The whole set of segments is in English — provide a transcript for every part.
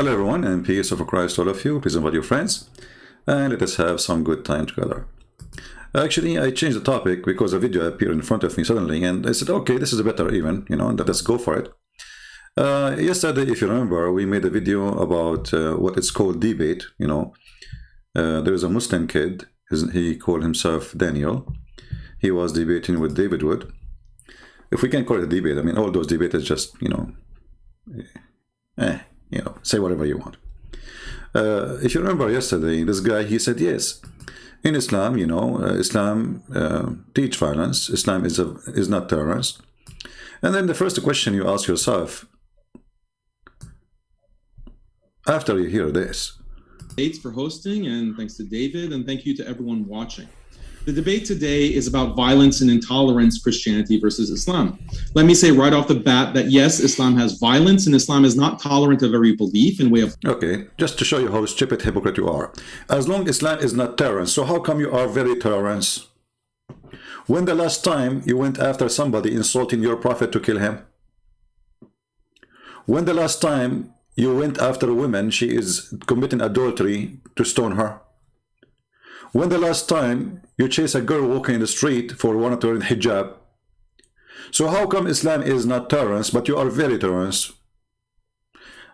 Hello everyone, and peace of Christ to all of you, peace and with your friends, and let us have some good time together. Actually, I changed the topic because a video appeared in front of me suddenly, and I said, okay, this is better even, and let's go for it. Yesterday, if you remember, we made a video about what it's called debate. There is a Muslim kid, he called himself Daniel. He was debating with David Wood. If we can call it a debate, I mean, all those debates just, say whatever you want. If you remember yesterday, this guy, he said, yes, in Islam, Islam teach violence. Islam is not tolerance. And then the first question you ask yourself, after you hear this. Thanks for hosting, and thanks to David, and thank you to everyone watching. The debate today is about violence and intolerance, Christianity versus Islam. Let me say right off the bat that yes, Islam has violence, and Islam is not tolerant of every belief in way of... Okay, just to show you how stupid hypocrite you are. As long as Islam is not tolerance, so how come you are very tolerant? When the last time you went after somebody insulting your prophet to kill him? When the last time you went after a woman, she is committing adultery, to stone her? When the last time you chase a girl walking in the street for wanting to wear hijab? So how come Islam is not tolerance, but you are very tolerant?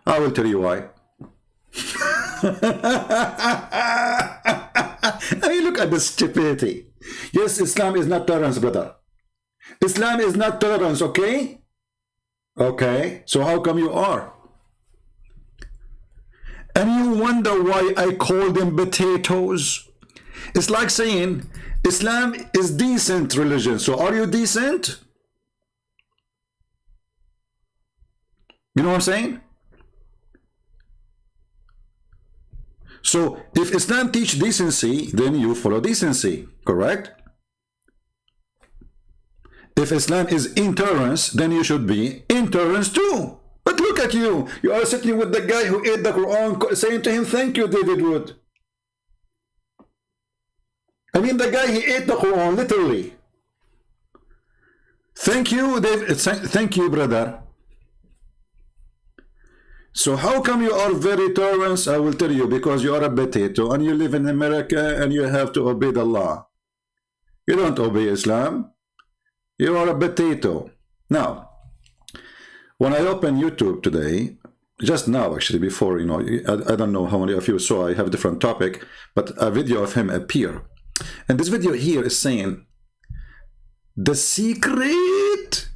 I will tell you why. I mean, look at the stupidity. Yes, Islam is not tolerance, brother. Islam is not tolerance, okay? Okay, so how come you are? And you wonder why I call them potatoes? It's like saying Islam is decent religion. So are you decent? You know what I'm saying? So if Islam teach decency, then you follow decency, correct? If Islam is intolerance, then you should be intolerance too. But look at you. You are sitting with the guy who ate the Quran, saying to him, thank you, David Wood. I mean, the guy, he ate the Quran, literally. Thank you, David. Thank you, brother. So how come you are very tolerant? I will tell you, because you are a potato, and you live in America, and you have to obey the law. You don't obey Islam. You are a potato. Now, when I open YouTube today, just now actually, before, I don't know how many of you saw, I have a different topic, but a video of him appear. And this video here is saying, the secret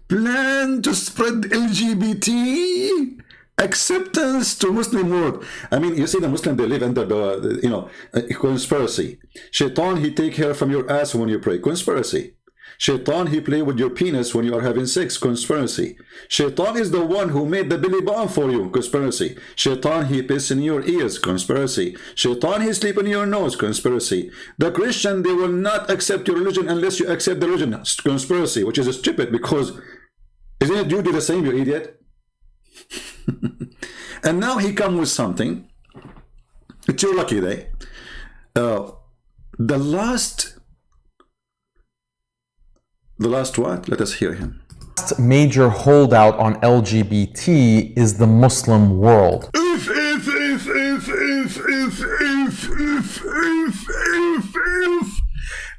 plan to spread LGBT acceptance to Muslim world. I mean, you see the Muslim, they live under the, conspiracy. Shaitan, he take hair from your ass when you pray. Conspiracy. Shaitan, he play with your penis when you are having sex. Conspiracy. Shaitan is the one who made the belly bomb for you. Conspiracy. Shaitan, he piss in your ears. Conspiracy. Shaitan, he sleep in your nose. Conspiracy. The Christian, they will not accept your religion unless you accept the religion. Conspiracy, which is stupid, because isn't it you do the same, you idiot? And now he come with something. It's your lucky day. The last what? Let us hear him. Last major holdout on LGBT is the Muslim world. If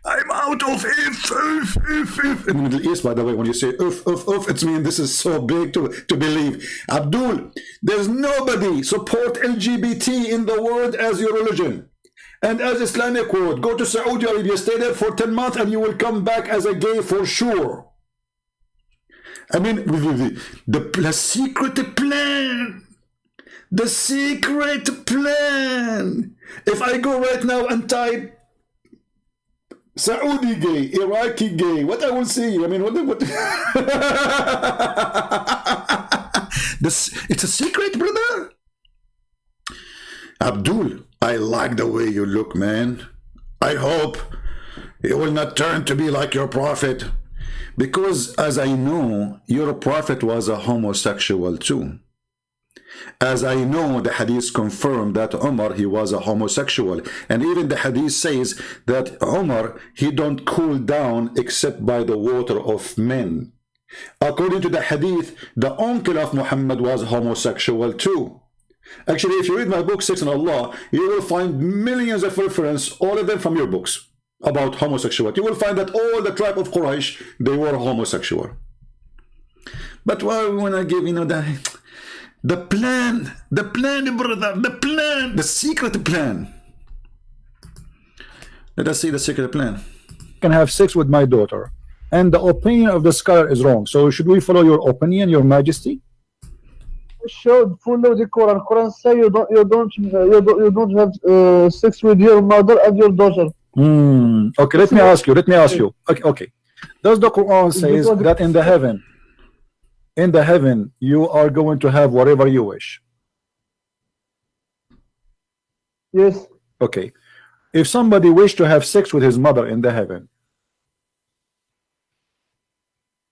I'm out of if. In the Middle East, by the way, when you say if, it means this is so big to believe. Abdul, there's nobody support LGBT in the world as your religion. And as Islamic world, go to Saudi Arabia, stay there for 10 months, and you will come back as a gay for sure. I mean, the secret plan. The secret plan. If I go right now and type Saudi gay, Iraqi gay, what I will see? I mean, what? It's a secret, brother. Abdul, I like the way you look, man. I hope you will not turn to be like your prophet. Because as I know, your prophet was a homosexual too. As I know, the hadith confirmed that Umar, he was a homosexual. And even the hadith says that Umar, he don't cool down except by the water of men. According to the hadith, the uncle of Muhammad was homosexual too. Actually, if you read my book, Sex and Allah, you will find millions of references, all of them from your books, about homosexuality. You will find that all the tribe of Quraysh, they were homosexual. But why we want to give, the plan, brother, the secret plan. Let us see the secret plan. Can have sex with my daughter, and the opinion of the scholar is wrong. So should we follow your opinion, Your Majesty? Should follow the Quran. Quran say you don't have sex with your mother and your daughter. Okay, let me ask you. Okay. Does the Quran says that in the heaven you are going to have whatever you wish? Yes. Okay. If somebody wished to have sex with his mother in the heaven,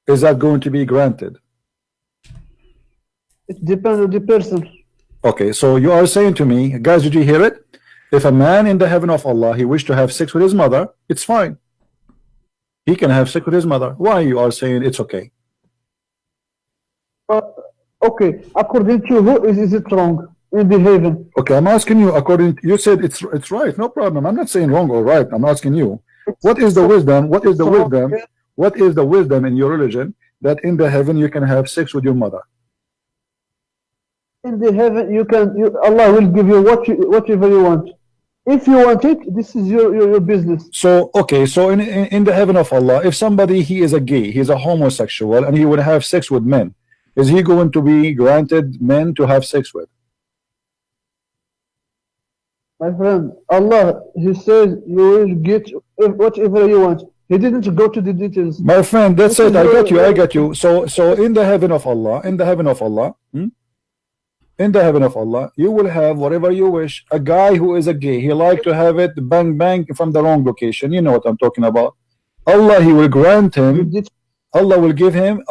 is that going to be granted? It depends on the person. Okay, so you are saying to me, guys, did you hear it? If a man in the heaven of Allah, he wished to have sex with his mother, it's fine. He can have sex with his mother. Why you are saying it's okay? Okay, according to who is it wrong in the heaven? Okay, I'm asking you. You said it's right. No problem. I'm not saying wrong or right. I'm asking you. What is the wisdom? What is the wisdom? What is the wisdom in your religion that in the heaven you can have sex with your mother? In the heaven, Allah will give you whatever you want. If you want it, this is your business. So okay, so in the heaven of Allah, if somebody he is a gay, he is a homosexual, and he would have sex with men, is he going to be granted men to have sex with? My friend, Allah, He says you will get whatever you want. He didn't go to the details. My friend, that's it. I got you. So in the heaven of Allah, in the heaven of Allah, you will have whatever you wish. A guy who is a gay, he like to have it bang from the wrong location. You know what I'm talking about. Allah, He will grant him. Allah will give him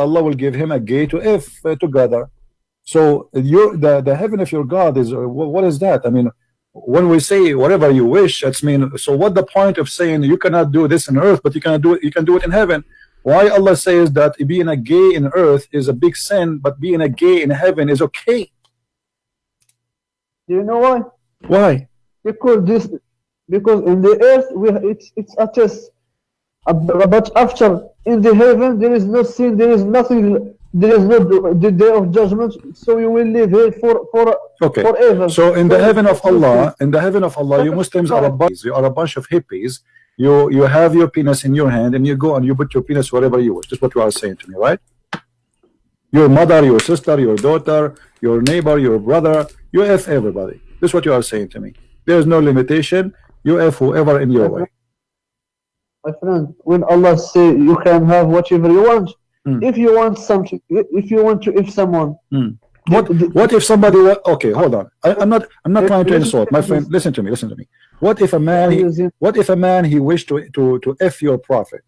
a gay to if together. So the heaven of your God is what is that? I mean, when we say whatever you wish, that's mean. So what the point of saying you cannot do this on earth, but you can do it in heaven? Why Allah says that being a gay in earth is a big sin, but being a gay in heaven is okay? Do you know why? Why? Because in the earth it's a test. But after in the heaven there is no sin, there is nothing, there is no the day of judgment. So you will live here forever. So in the heaven of Allah, you Muslims are a bunch of hippies. You have your penis in your hand and you go and you put your penis wherever you wish. That's what you are saying to me, right? Your mother, your sister, your daughter, your neighbor, your brother, you F everybody. This is what you are saying to me. There is no limitation. You F whoever in your way. My friend, when Allah say you can have whatever you want, if you want something, if you want to, if someone, what if somebody? Okay, hold on. I'm not trying to insult, my friend. Listen to me. What if a man he wished to F your prophet?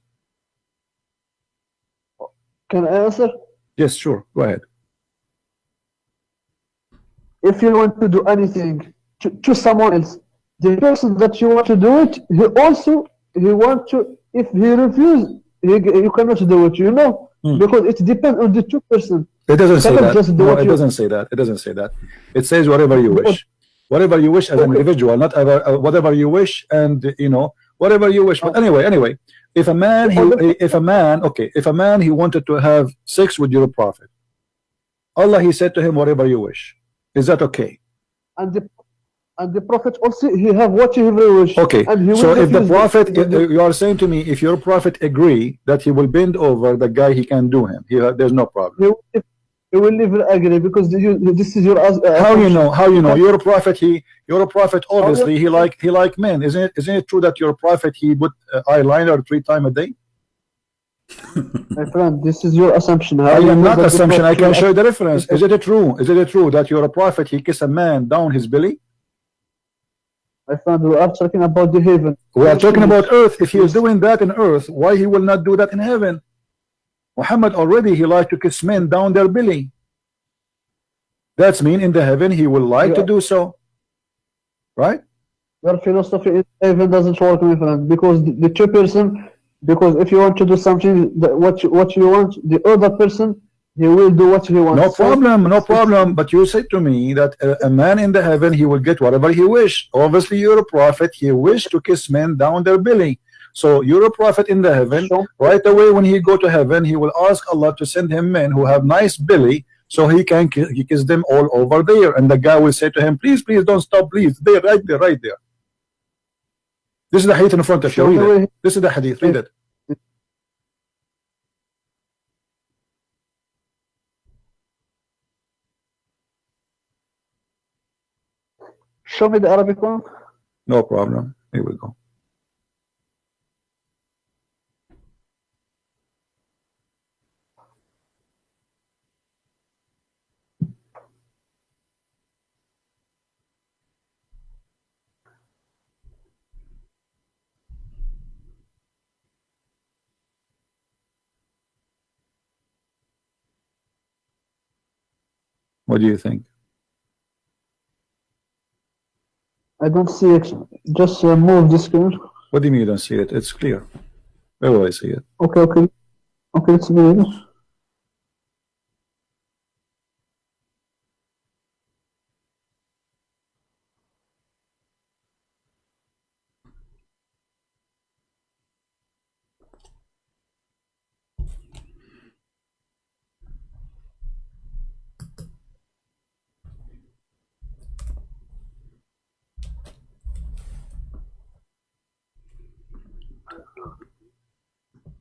Can I answer? Yes, sure. Go ahead. If you want to do anything to someone else, the person that you want to do it, he want to. If he refuse, you cannot do it. You know, because it depends on the two person. It doesn't say that. No, it doesn't say that. It doesn't say that. It says whatever you wish. Whatever you wish as an individual, not whatever you wish, and whatever you wish. But anyway, if a man he wanted to have sex with your prophet, Allah he said to him, whatever you wish. Is that okay? And the prophet also he have whatever he wish. Okay. So if the prophet, you are saying to me, if your prophet agree that he will bend over the guy, he can do him. There's no problem. He will never agree because this is your. How you know? Your prophet obviously he like men. Isn't it true that your prophet he put eyeliner 3 times a day? My friend, this is your assumption. I am not assumption. I can show you the reference. Is it true? Is it true that your prophet he kiss a man down his belly? My friend, we are talking about the heaven. We are talking about earth. If he is doing that in earth, why he will not do that in heaven? Muhammad already he liked to kiss men down their belly. That's mean in the heaven he will like to do so, right? Your philosophy in heaven doesn't work, my friend, because the two person Because if you want to do something, what you want, the other person, he will do what he wants. No problem, no problem. But you said to me that a man in the heaven, he will get whatever he wish. Obviously, you're a prophet. He wished to kiss men down their belly. So you're a prophet in the heaven. Sure. Right away, when he go to heaven, he will ask Allah to send him men who have nice belly, so he can kiss them all over there. And the guy will say to him, please, please don't stop, please. There, right there, right there. This is the hadith in front of you. Read it. This is the hadith. Read it. Show me the Arabic one. No problem. Here we go. What do you think? I don't see it. Just move the screen. What do you mean you don't see it? It's clear. Where will I see it? Okay, okay. Okay, it's good.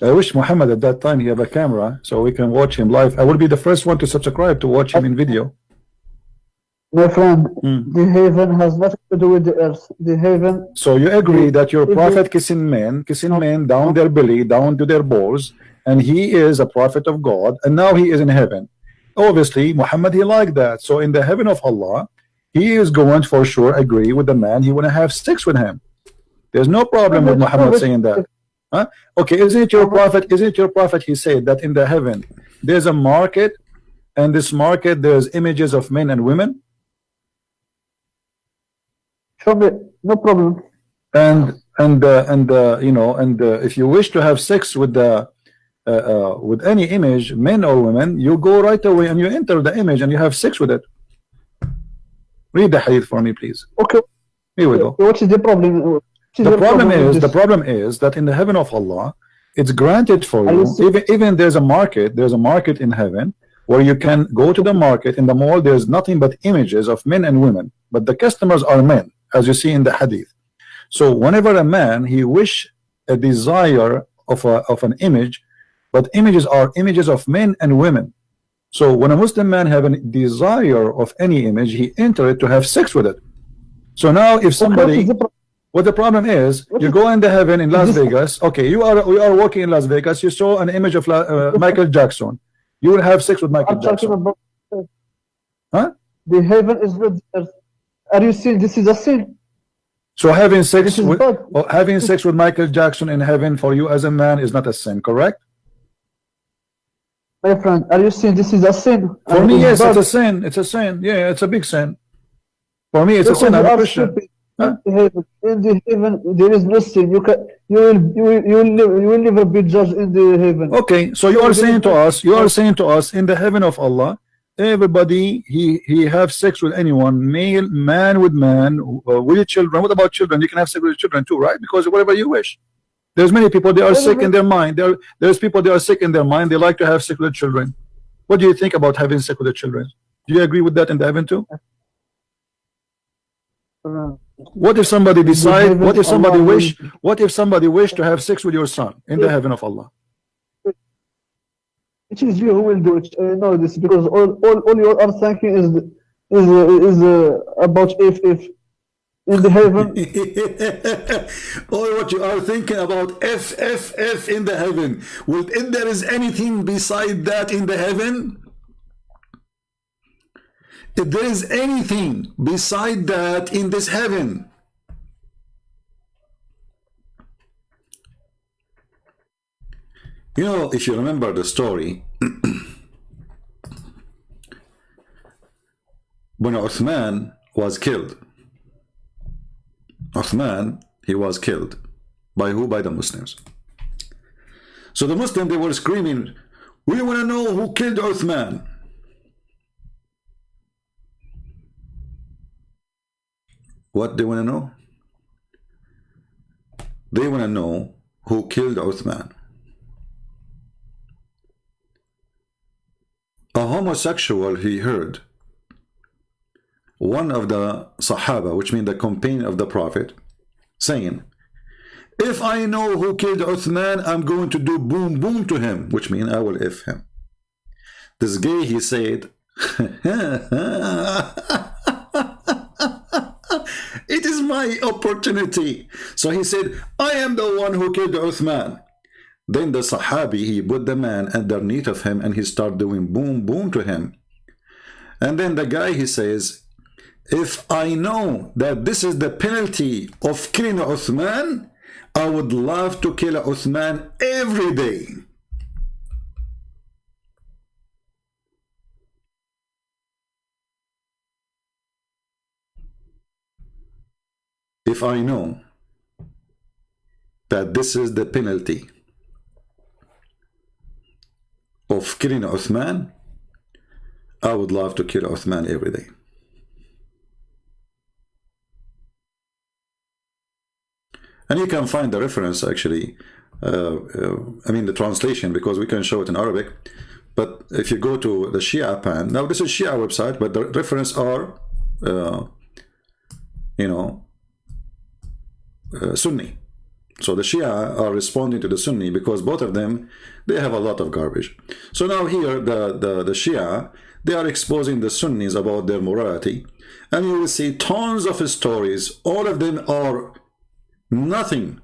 I wish Muhammad at that time he have a camera so we can watch him live. I will be the first one to subscribe to watch him in video. My friend, the heaven has nothing to do with the earth. The heaven. So you agree that your prophet kissing men down their belly, down to their balls, and he is a prophet of God, and now he is in heaven. Obviously, Muhammad, he liked that. So in the heaven of Allah, he is going to for sure agree with the man. He want to have sex with him. There's no problem with Muhammad saying that. Huh? Okay, isn't it your prophet? Isn't it your prophet? He said that in the heaven there's a market, and this market there's images of men and women. Show me, no problem. And you know, if you wish to have sex with the with any image, men or women, you go right away and you enter the image and you have sex with it. Read the hadith for me, please. Okay. Here we go. What is the problem? The problem is that in the heaven of Allah, it's granted for you. Even there's a market in heaven where you can go to the market. In the mall, there's nothing but images of men and women, but the customers are men, as you see in the hadith. So whenever a man he wish a desire of an image, but images are images of men and women. So when a Muslim man have a desire of any image, he enter it to have sex with it. So now if somebody, what the problem is, you go in the heaven in Las Vegas. Okay, we are walking in Las Vegas. You saw an image of Michael Jackson. You will have sex with Michael Jackson. About, huh? The heaven is not earth. Are you saying this is a sin? So having sex with Michael Jackson in heaven for you as a man is not a sin, correct? My friend, are you saying this is a sin? For me, yes, it's a sin. It's a sin. Yeah, it's a big sin. For me, it's a sin. I'm a Christian. Huh? In the heaven, there is no sin. You will never be judged in the heaven. Okay, so you are saying to us, in the heaven of Allah, everybody he have sex with anyone, male, man with man, with children. What about children? You can have sex with children too, right? Because whatever you wish. There's many people they are sick in their mind. There's people they are sick in their mind. They like to have sex with children. What do you think about having sex with the children? Do you agree with that in the heaven too? What if somebody decide? What if somebody wish? What if somebody wish to have sex with your son in the heaven of Allah? It is you who will do it. Know this because all you are thinking is about if in the heaven. Or what you are thinking about if in the heaven. Well, if there is anything beside that in the heaven. If there is anything beside that in this heaven, you know, if you remember the story, when Uthman was killed, he was killed by who? By the Muslims. So the Muslims, they were screaming, we want to know who killed Uthman. What they want to know? They want to know who killed Uthman. A homosexual, he heard one of the Sahaba, which means the companion of the Prophet, saying, if I know who killed Uthman, I'm going to do boom boom to him, which means I will F him. This guy, he said, it is my opportunity. So he said, I am the one who killed Uthman. Then the Sahabi, he put the man underneath of him and he started doing boom boom to him. And then the guy, he says, if I know that this is the penalty of killing Uthman, I would love to kill Uthman every day. If I know that this is the penalty of killing Uthman, I would love to kill Uthman every day. And you can find the reference actually, I mean the translation, because we can show it in Arabic. But if you go to the Shia pan, now this is Shia website, but the reference are, Sunni. So the Shia are responding to the Sunni because both of them, they have a lot of garbage. So now here, the Shia, they are exposing the Sunnis about their morality. And you will see tons of stories. All of them are nothing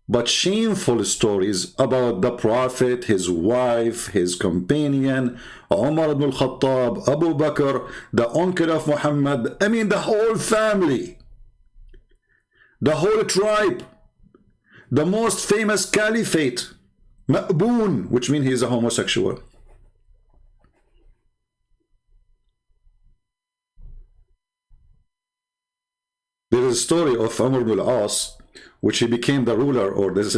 but shameful stories about the Prophet, his wife, his companion, Umar ibn al-Khattab, Abu Bakr, the uncle of Muhammad, I mean the whole family, the whole tribe, the most famous caliphate, Ma'boon, which means he is a homosexual. There is a story of Amr ibn al-As, which he became the ruler, or this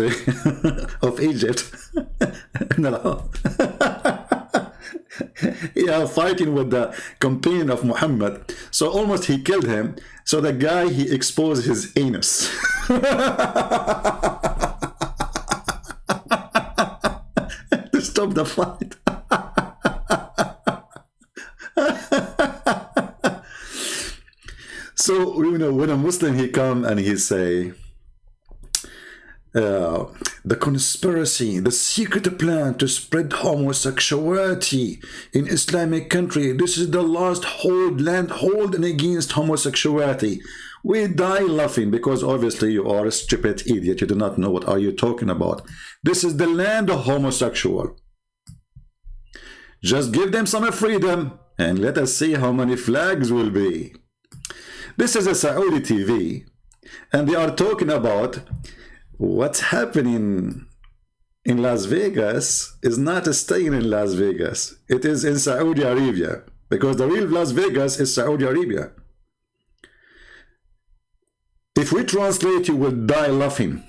of Egypt. Yeah, fighting with the companion of Muhammad. So almost he killed him. So the guy, he exposed his anus. To stop the fight. So, when a Muslim, he come and he say, the conspiracy, the secret plan to spread homosexuality in Islamic country, this is the last land holding against homosexuality. We die laughing because obviously you are a stupid idiot. You do not know what are you talking about. This is the land of homosexual. Just give them some freedom and let us see how many flags will be. This is a Saudi TV, and they are talking about what's happening in Las Vegas is not staying in Las Vegas. It is in Saudi Arabia, because the real Las Vegas is Saudi Arabia. If we translate, you will die laughing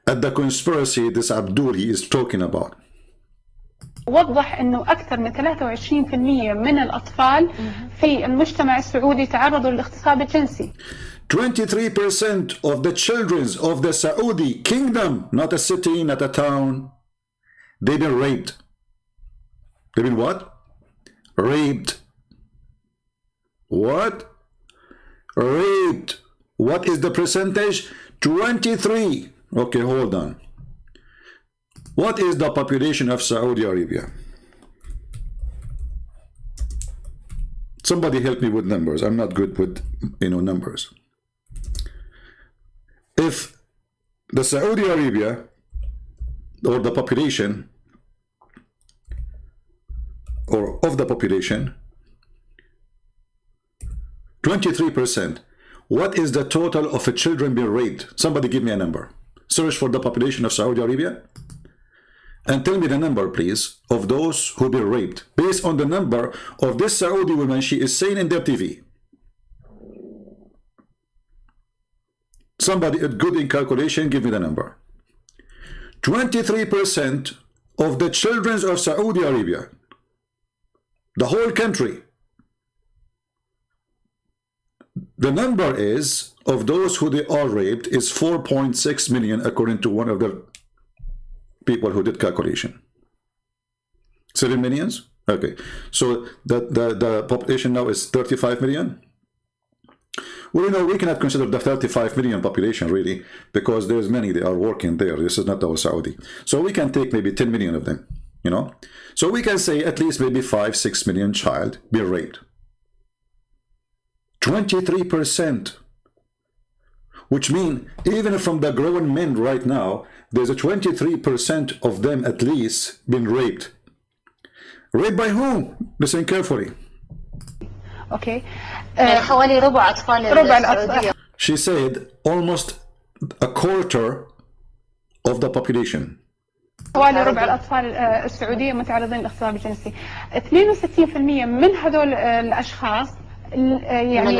at the conspiracy this Abdul he is talking about. وضح انه اكثر من 23% من الاطفال في المجتمع السعودي تعرضوا للاغتصاب الجنسي. 23% of the children of the Saudi kingdom, not a city, not a town, they've been raped. They've been what? Raped. What? Raped. What is the percentage? 23. Okay, hold on. What is the population of Saudi Arabia? Somebody help me with numbers. I'm not good with, numbers. If the Saudi Arabia, or the population, or of the population, 23%, what is the total of children being raped? Somebody give me a number. Search for the population of Saudi Arabia. And tell me the number, please, of those who been raped, based on the number of this Saudi woman she is saying in their TV. Somebody good in calculation, give me the number. 23% of the children of Saudi Arabia, the whole country, the number is of those who they are raped is 4.6 million, according to one of the people who did calculation. 7 millions. Okay, so the population now is 35 million. Well, you know, we cannot consider the 35 million population really, because there's many, they are working there. This is not our Saudi. So we can take maybe 10 million of them, you know. So we can say at least maybe 5-6 million child be raped. 23%, which means even from the grown men right now, there's a 23% of them at least been raped. Raped by whom? Listen carefully. اوكي حوالي ربع أطفال السعودية. She said almost a quarter of the population. حوالي ربع الأطفال السعودية متعرضين للاغتصاب الجنسي. 62% من هذول الأشخاص يعني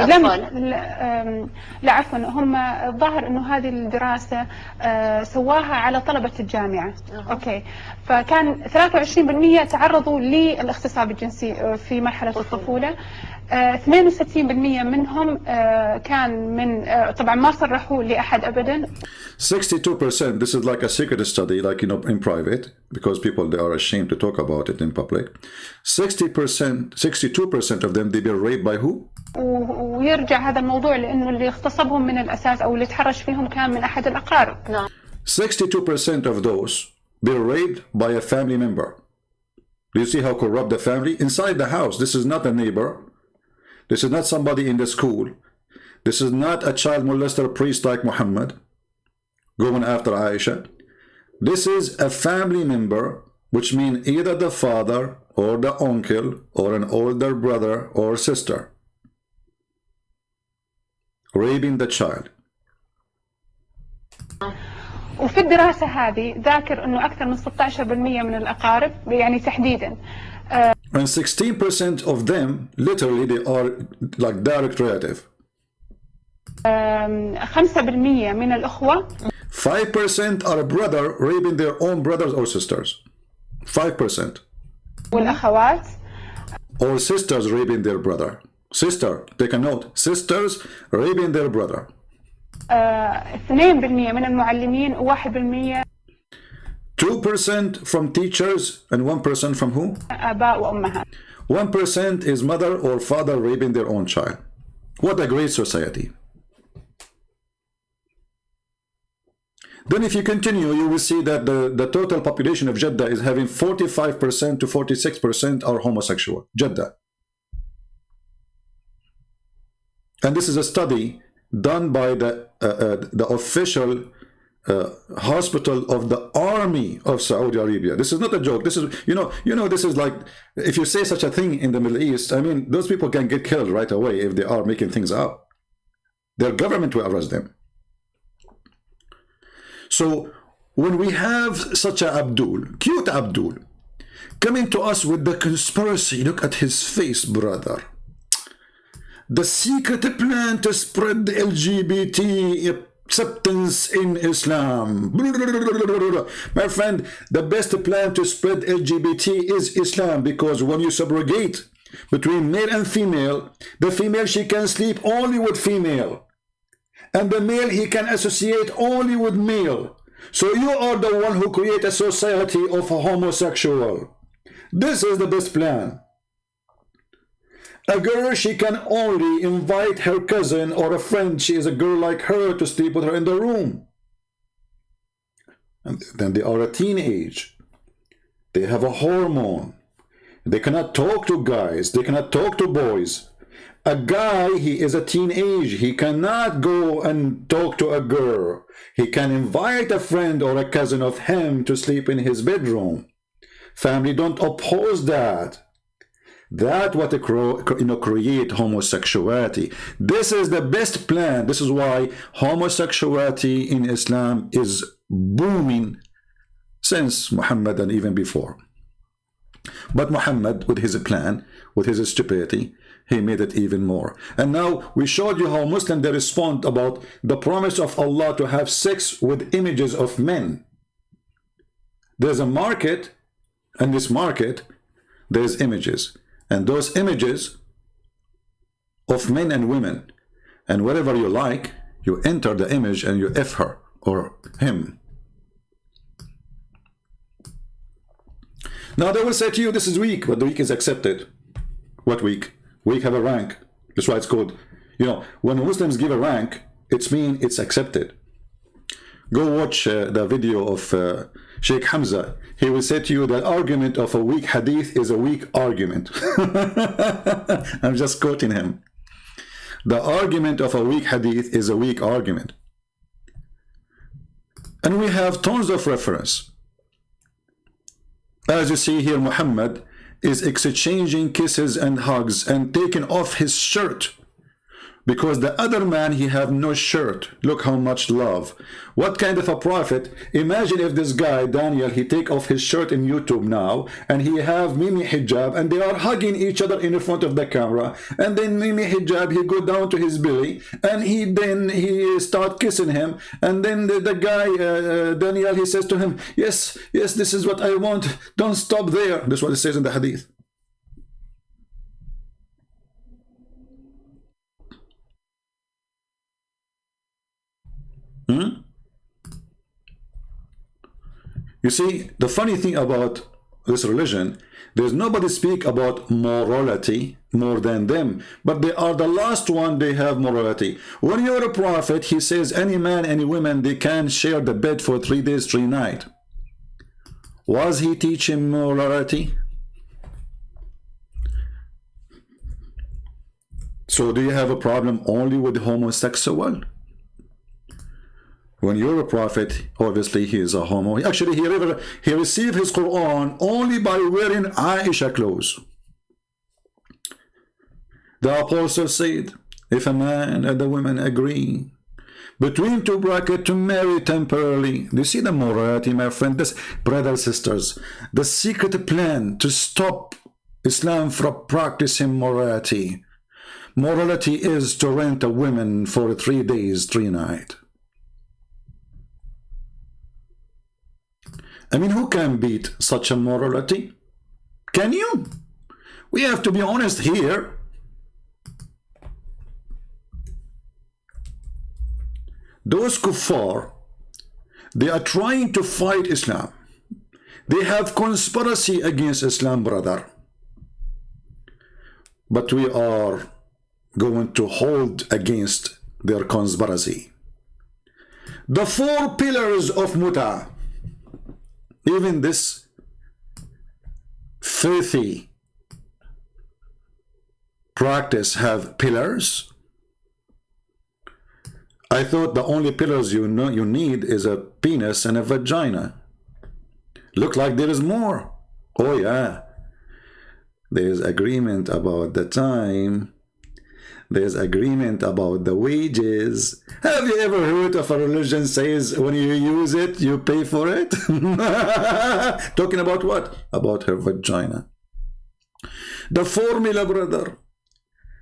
لا عفوا، هم الظاهر انه هذه الدراسه سواها على طلبه الجامعه. اوكي، فكان 23% تعرضوا للاغتصاب الجنسي في مرحله الطفوله. 62% منهم كان من طبعا ما صرحوا لاحد ابدا. 62%, this is like a secret study, like, you know, in private, because people, they are ashamed to talk about it in public. 62% of them, they were raped by who? ويرجع هذا الموضوع لانه اللي اغتصبهم من الاساس او اللي تحرش فيهم كان من احد الاقارب. نعم. 62% of those were raped by a family member. Do you see how corrupt the family? Inside the house, this is not a neighbor. This is not somebody in the school. This is not a child molester priest like Muhammad going after Aisha. This is a family member, which means either the father or the uncle or an older brother or sister raping the child. وفي الدراسة هذه ذاكر انه اكثر من 16% من الاقارب يعني تحديدا. And 16% of them, literally, they are like direct relative. 5% من الأخوة. 5% are a brother raping their own brothers or sisters. 5%. والأخوات. Or sisters raping their brother. Sister, take a note. Sisters raping their brother. 2% من المعلمين و1%. 2% from teachers and 1% from who? آباء وأمهات. 1% is mother or father raping their own child. What a great society. Then if you continue, you will see that the total population of Jeddah is having 45% to 46% are homosexual. Jeddah. And this is a study done by the official hospital of the army of Saudi Arabia. This is not a joke. This is, you know, this is like, if you say such a thing in the Middle East, I mean, those people can get killed right away if they are making things up. Their government will arrest them. So when we have such a Abdul, cute Abdul, coming to us with the conspiracy, look at his face, brother. The secret plan to spread the LGBT acceptance in Islam. My friend, the best plan to spread LGBT is Islam, because when you subrogate between male and female, the female, she can sleep only with female, and the male, he can associate only with male. So you are the one who create a society of homosexual. This is the best plan. A girl, she can only invite her cousin or a friend, she is a girl like her, to sleep with her in the room. And then they are a teenage. They have a hormone. They cannot talk to guys. They cannot talk to boys. A guy, he is a teenage. He cannot go and talk to a girl. He can invite a friend or a cousin of him to sleep in his bedroom. Family don't oppose that. That what create homosexuality. This is the best plan. This is why homosexuality in Islam is booming since Muhammad and even before. But Muhammad, with his plan, with his stupidity, he made it even more. And now we showed you how Muslims, they respond about the promise of Allah to have sex with images of men. There's a market, and this market, there's images. And those images of men and women, and whatever you like, you enter the image and you F her or him. Now they will say to you, this is weak, but the weak is accepted. What weak? Weak have a rank. That's why it's called, you know, when Muslims give a rank, it's mean it's accepted. Go watch the video of Sheikh Hamza. He will say to you that argument of a weak hadith is a weak argument. I'm just quoting him. The argument of a weak hadith is a weak argument. And we have tons of reference. As you see here, Muhammad is exchanging kisses and hugs and taking off his shirt because the other man, he have no shirt. Look how much love. What kind of a prophet? Imagine if this guy Daniel, he take off his shirt in YouTube now and he have Mimi hijab and they are hugging each other in front of the camera, and then Mimi hijab, he go down to his belly and he start kissing him, and then the guy Daniel, he says to him, yes, this is what I want, don't stop there. That's what it says in the hadith. You see, the funny thing about this religion, there's nobody speak about morality more than them, but they are the last one, they have morality. When you're a prophet, he says any man, any woman, they can share the bed for 3 days, 3 nights. Was he teaching morality? So do you have a problem only with homosexual? When you're a prophet, obviously he is a homo. Actually, he received his Quran only by wearing Aisha clothes. The apostle said, if a man and a woman agree between two brackets to marry temporarily, do you see the morality, my friend? This, brothers and sisters, the secret plan to stop Islam from practicing morality. Morality is to rent a woman for 3 days, 3 nights. I mean, who can beat such a morality? Can you? We have to be honest here. Those kuffar, they are trying to fight Islam. They have conspiracy against Islam, brother. But we are going to hold against their conspiracy. The 4 pillars of Muta. Even this filthy practice have pillars. I thought the only pillars you need is a penis and a vagina. Look like there is more. Oh yeah. There's agreement about the time. There's agreement about the wages. Have you ever heard of a religion says when you use it, you pay for it? Talking about what? About her vagina. The formula, brother.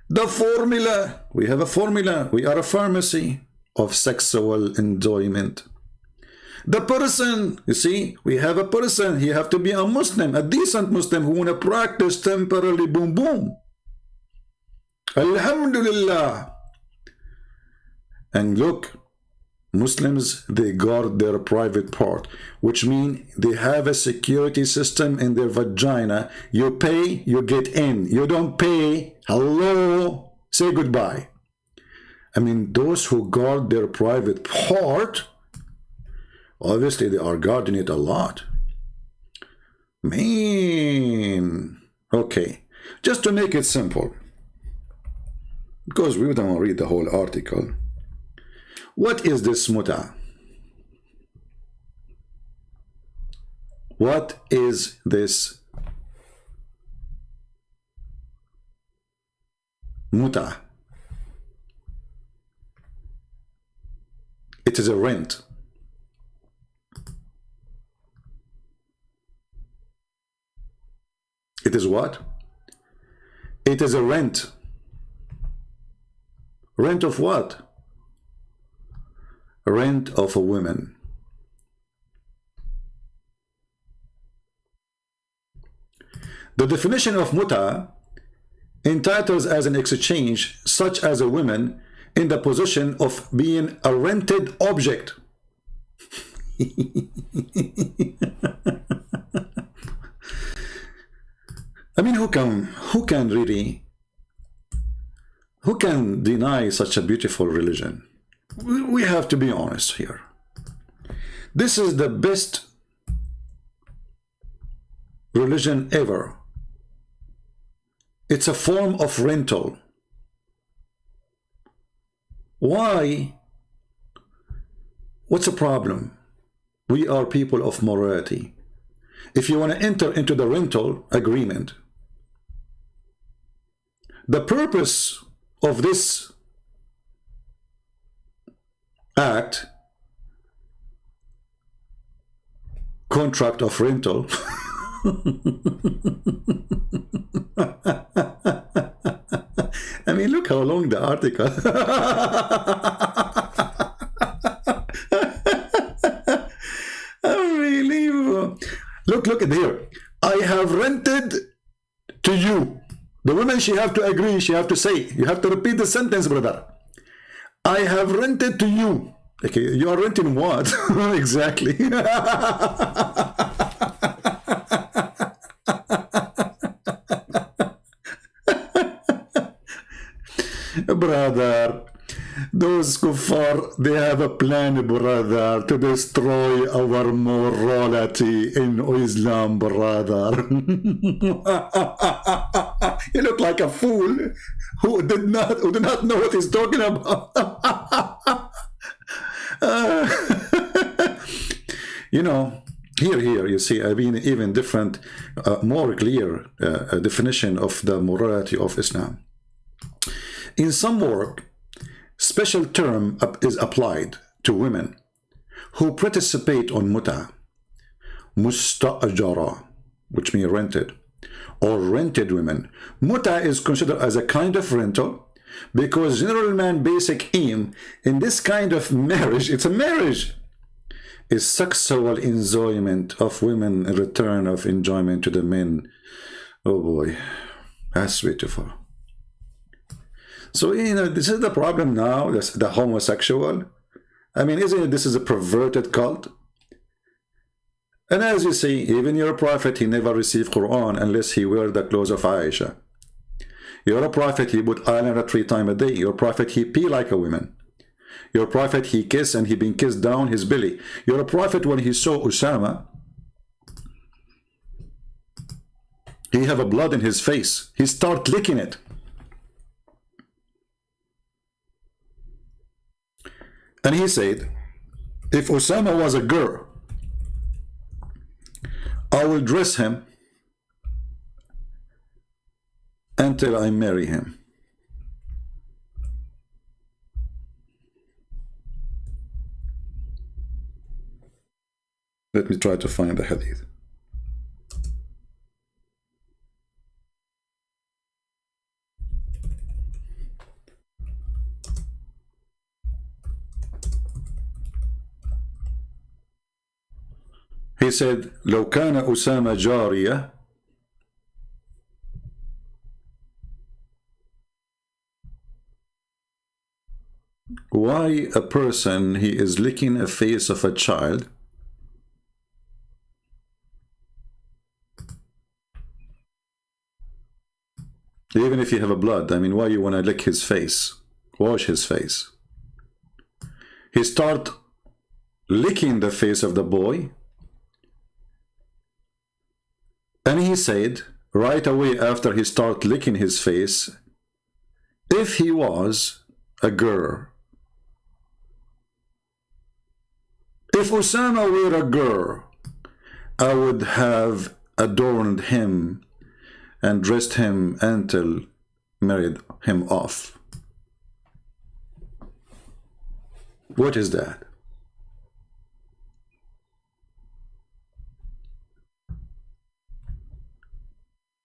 The formula. We have a formula. We are a pharmacy of sexual enjoyment. The person, you see, we have a person. He have to be a Muslim, a decent Muslim who want to practice temporarily boom boom. Alhamdulillah. And look, Muslims, they guard their private part, which means they have a security system in their vagina. You pay, you get in. You don't pay, hello, say goodbye. I mean, those who guard their private part, obviously they are guarding it a lot. Man, okay, just to make it simple, because we don't read the whole article. What is this muta? What is this muta? It is a rent. It is what? It is a rent. Rent of what? Rent of a woman. The definition of muta entitles as an exchange such as a woman in the position of being a rented object. I mean, who can deny such a beautiful religion? We have to be honest here. This is the best religion ever. It's a form of rental. Why? What's the problem? We are people of morality. If you want to enter into the rental agreement, the purpose of this act, contract of rental, I mean, look how long the article. Unbelievable. Look at here. I have rented to you. The woman, she have to agree, she have to say. You have to repeat the sentence, brother. I have rented to you. Okay, you are renting what? Exactly. Brother, those kuffar, they have a plan, brother, to destroy our morality in Islam, brother. You look like a fool who do not know what he's talking about. You know, here you see, I mean, even different, more clear definition of the morality of Islam. In some work, special term is applied to women who participate on muta, musta'jara, which means rented, or rented women. Muta is considered as a kind of rental because general man basic aim in this kind of marriage, it's a marriage, is sexual enjoyment of women in return of enjoyment to the men. Oh boy, that's beautiful. So, you know, this is the problem now, the homosexual. I mean, isn't it, this is a perverted cult? And as you see, even your prophet, he never received Quran unless he wear the clothes of Aisha. Your prophet, he put eyeliner 3 times a day. Your prophet, he pee like a woman. Your prophet, he kiss and he been kissed down his belly. Your prophet, when he saw Usama, he have a blood in his face. He start licking it. And he said, if Osama was a girl, I will dress him until I marry him. Let me try to find the hadith. He said, لو كان أسامة جارية why a person, he is licking a face of a child even if you have a blood? I mean, why you want to lick his face, wash his face? He start licking the face of the boy. And he said, right away after he started licking his face, if he was a girl, if Osama were a girl, I would have adorned him and dressed him until married him off. What is that?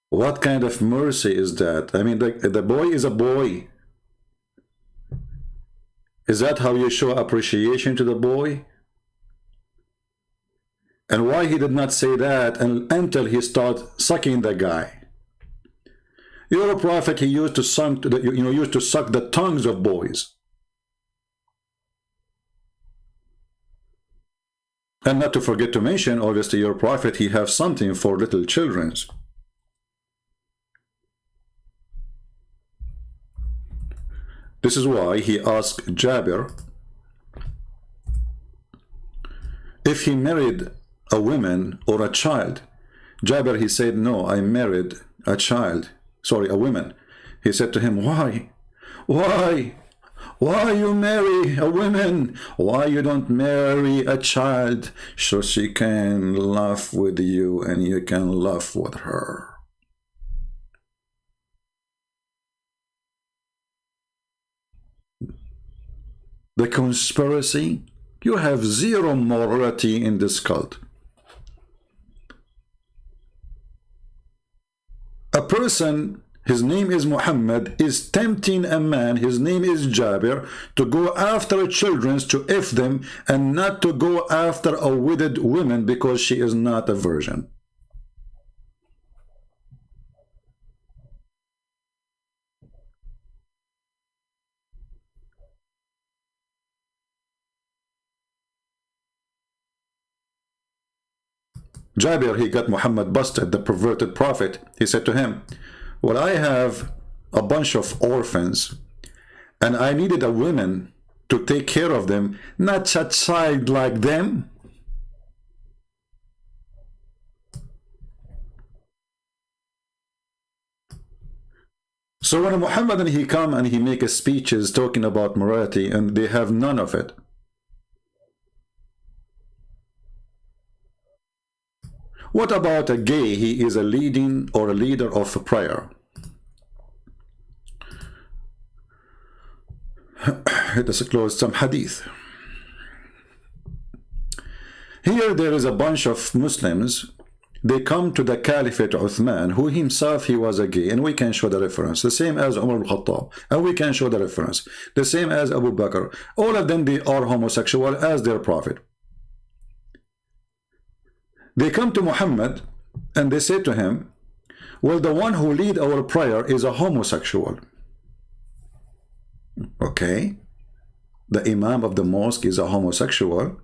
What kind of mercy is that? I mean, the boy is a boy. Is that how you show appreciation to the boy? And why he did not say that until he started sucking the guy? Your prophet, he used to suck used to suck the tongues of boys. And not to forget to mention, obviously, your prophet, he has something for little children. This is why he asked Jabir if he married a woman or a child. Jabir, he said, no, I married a child. Sorry, a woman. He said to him, why? Why? Why you marry a woman? Why you don't marry a child so she can laugh with you and you can laugh with her? The conspiracy? You have zero morality in this cult. A person, his name is Muhammad, is tempting a man, his name is Jabir, to go after children to F them and not to go after a wedded woman because she is not a virgin. Jabir, he got Muhammad busted, the perverted prophet. He said to him, well, I have a bunch of orphans and I needed a woman to take care of them, not a child like them. So when Muhammad and he come and he make speeches talking about morality, and they have none of it. What about a gay? He is a leading or a leader of a prayer. Let us close some hadith. Here there is a bunch of Muslims. They come to the Caliphate Uthman, who himself, he was a gay, and we can show the reference. The same as Umar al-Khattab, and we can show the reference. The same as Abu Bakr. All of them, they are homosexual as their prophet. They come to Muhammad and they say to him, well, the one who lead our prayer is a homosexual. Okay. The imam of the mosque is a homosexual.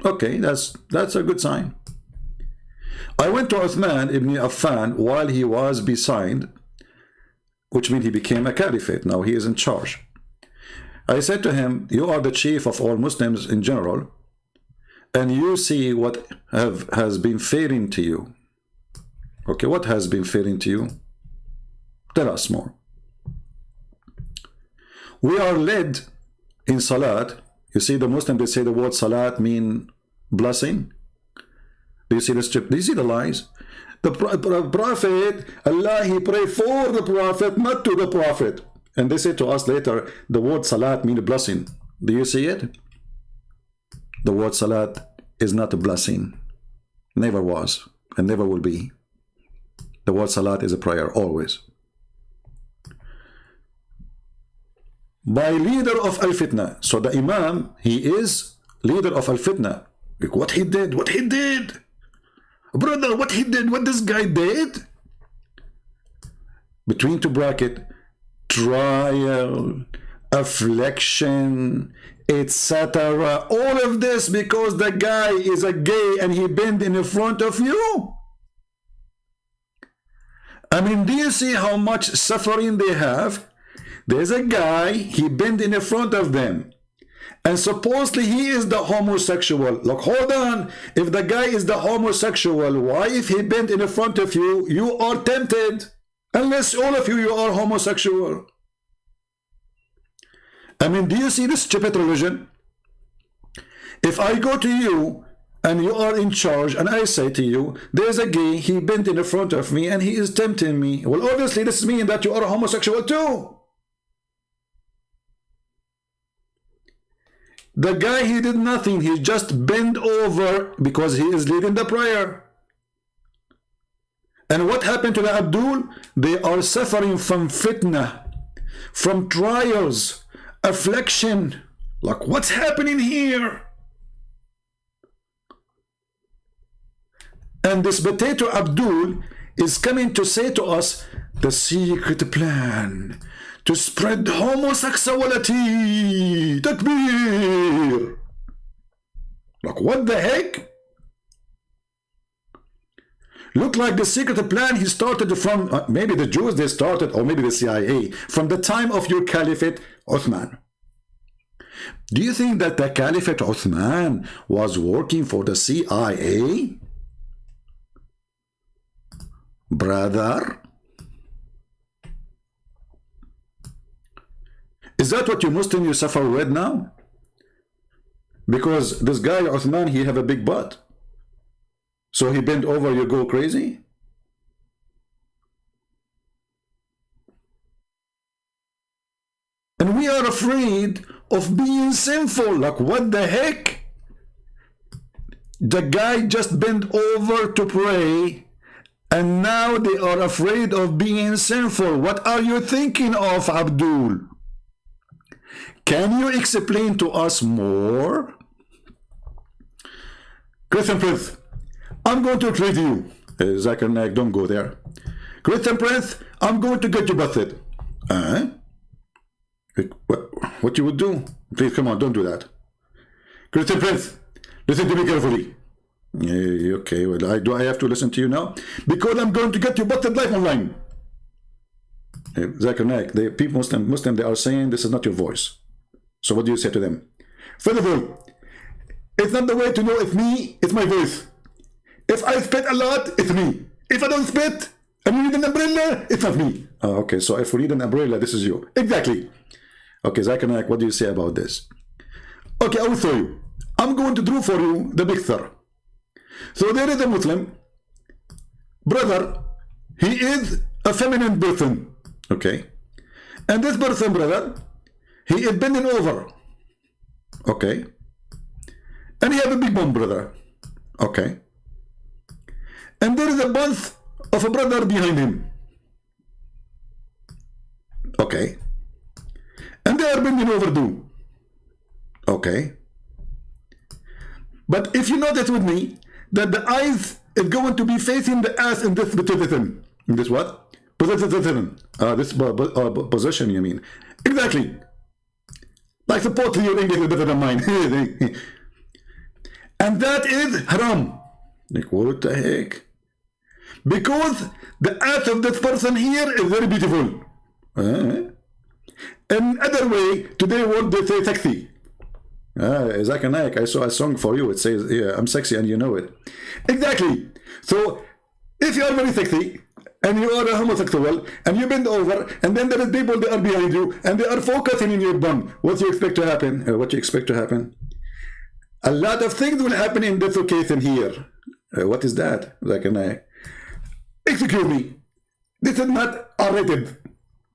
Okay, that's a good sign. I went to Uthman ibn Affan while he was beside, which means he became a caliphate. Now he is in charge. I said to him, you are the chief of all Muslims in general, and you see what has been failing to you. Okay, what has been failing to you? Tell us more. We are led in Salat. You see, the Muslims, they say the word Salat mean blessing. Do you see this? Do you see the lies? The Prophet, Allah, he pray for the Prophet, not to the Prophet. And they say to us later, the word Salat mean blessing. Do you see it? The word Salat is not a blessing. Never was and never will be. The word Salat is a prayer, always. By leader of Al-Fitna. So the Imam, he is leader of Al-Fitna. Like what he did, what he did. Brother, what he did, what this guy did. Between two bracket, trial, affliction, etc. All of this because the guy is a gay and he bend in front of you. I mean, do you see how much suffering they have? There's a guy, he bend in front of them. And supposedly he is the homosexual. Look, hold on. If the guy is the homosexual, why if he bent in front of you, you are tempted? Unless all of you are homosexual. I mean, do you see this stupid religion? If I go to you and you are in charge and I say to you, there's a gay, he bent in front of me and he is tempting me. Well, obviously this means that you are a homosexual too. The guy, he did nothing. He just bent over because he is leading the prayer. And what happened to the Abdul? They are suffering from fitna, from trials, affliction. Like, what's happening here? And this potato Abdul is coming to say to us, the secret plan to spread homosexuality. Takbir. Like, what the heck? Look like the secret plan he started from, maybe the Jews they started, or maybe the CIA, from the time of your Caliphate Uthman. Do you think that the Caliphate Uthman was working for the CIA? Brother? Is that what you Muslim Yusuf read now? Because this guy Uthman, he have a big butt. So he bent over, you go crazy? And we are afraid of being sinful. Like, what the heck? The guy just bent over to pray, and now they are afraid of being sinful. What are you thinking of, Abdul? Can you explain to us more? Christian Prince, I'm going to treat you. Zakir Naik, don't go there. Christian Prince, I'm going to get you busted. What you would do? Please, come on, don't do that. Christian Prince, listen to me carefully. Okay, well, do I have to listen to you now? Because I'm going to get you busted live online. Zakir Naik, the people, Muslim, they are saying this is not your voice. So what do you say to them? First of all, it's not the way to know it's me, it's my voice. If I spit a lot, it's me. If I don't spit, and you need an umbrella, it's not me. Oh, okay, so if we need an umbrella, this is you. Exactly. Okay, Zakir Naik, what do you say about this? Okay, I will show you. I'm going to draw for you the picture. So there is a Muslim brother. He is a feminine person. Okay. And this person, brother, he is bending over. Okay. And he has a big bone, brother. Okay. And there is a bunch of a brother behind him. Okay. And they are bending over too. Okay. But if you notice with me that the eyes is going to be facing the ass in this position. In this what? Position. This position, you mean? Exactly. Like supposedly your English is better than mine. And that is haram. Like, what the heck? Because the ass of this person here is very beautiful. Another way, today word they say sexy. Zakir Naik, I saw a song for you. It says, yeah, I'm sexy and you know it. Exactly. So, if you are very sexy, and you are a homosexual, and you bend over, and then there are people that are behind you, and they are focusing in your bum, what do you expect to happen? What do you expect to happen? A lot of things will happen in this occasion here. What is that, Zakir Naik? Excuse me. This is not a rated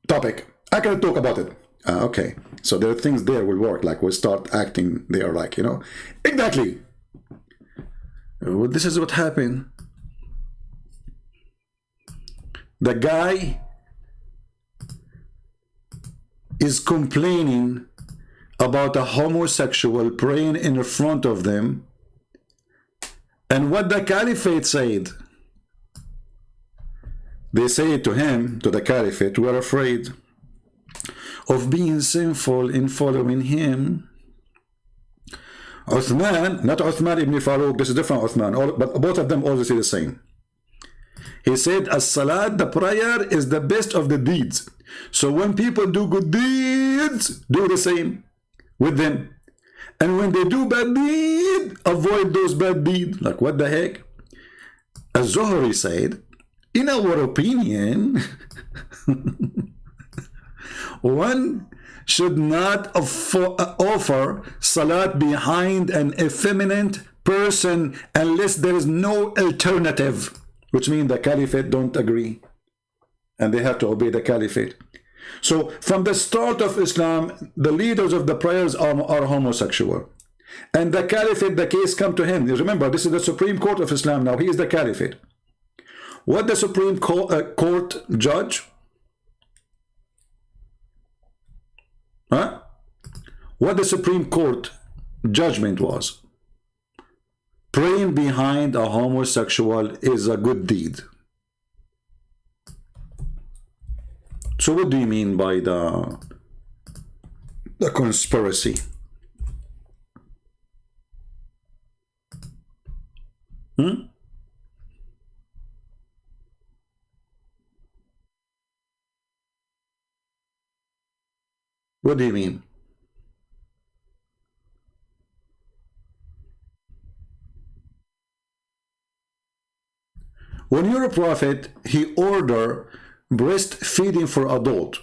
topic. I cannot talk about it. Okay. So there are things there will work, like we'll start acting there, like, you know. Exactly. Well, this is what happened. The guy is complaining about a homosexual praying in front of them. And what the Caliphate said, they say to him, to the Caliphate, we are afraid of being sinful in following him. Uthman, not Uthman ibn Farouk, this is different Uthman, but both of them all say the same. He said, as-salat, the prayer, is the best of the deeds. So when people do good deeds, do the same with them. And when they do bad deeds, avoid those bad deeds. Like, what the heck? Az-Zuhri said, in our opinion, one should not offer salat behind an effeminate person unless there is no alternative, which means the Caliphate don't agree and they have to obey the Caliphate. So from the start of Islam, the leaders of the prayers are homosexual, and the Caliphate, the case come to him. Remember, this is the Supreme Court of Islam now. He is the Caliphate. What the Supreme Court judge? What the Supreme Court judgment was? Praying behind a homosexual is a good deed. So what do you mean by the conspiracy? What do you mean? When you're a prophet, he order breastfeeding for adult.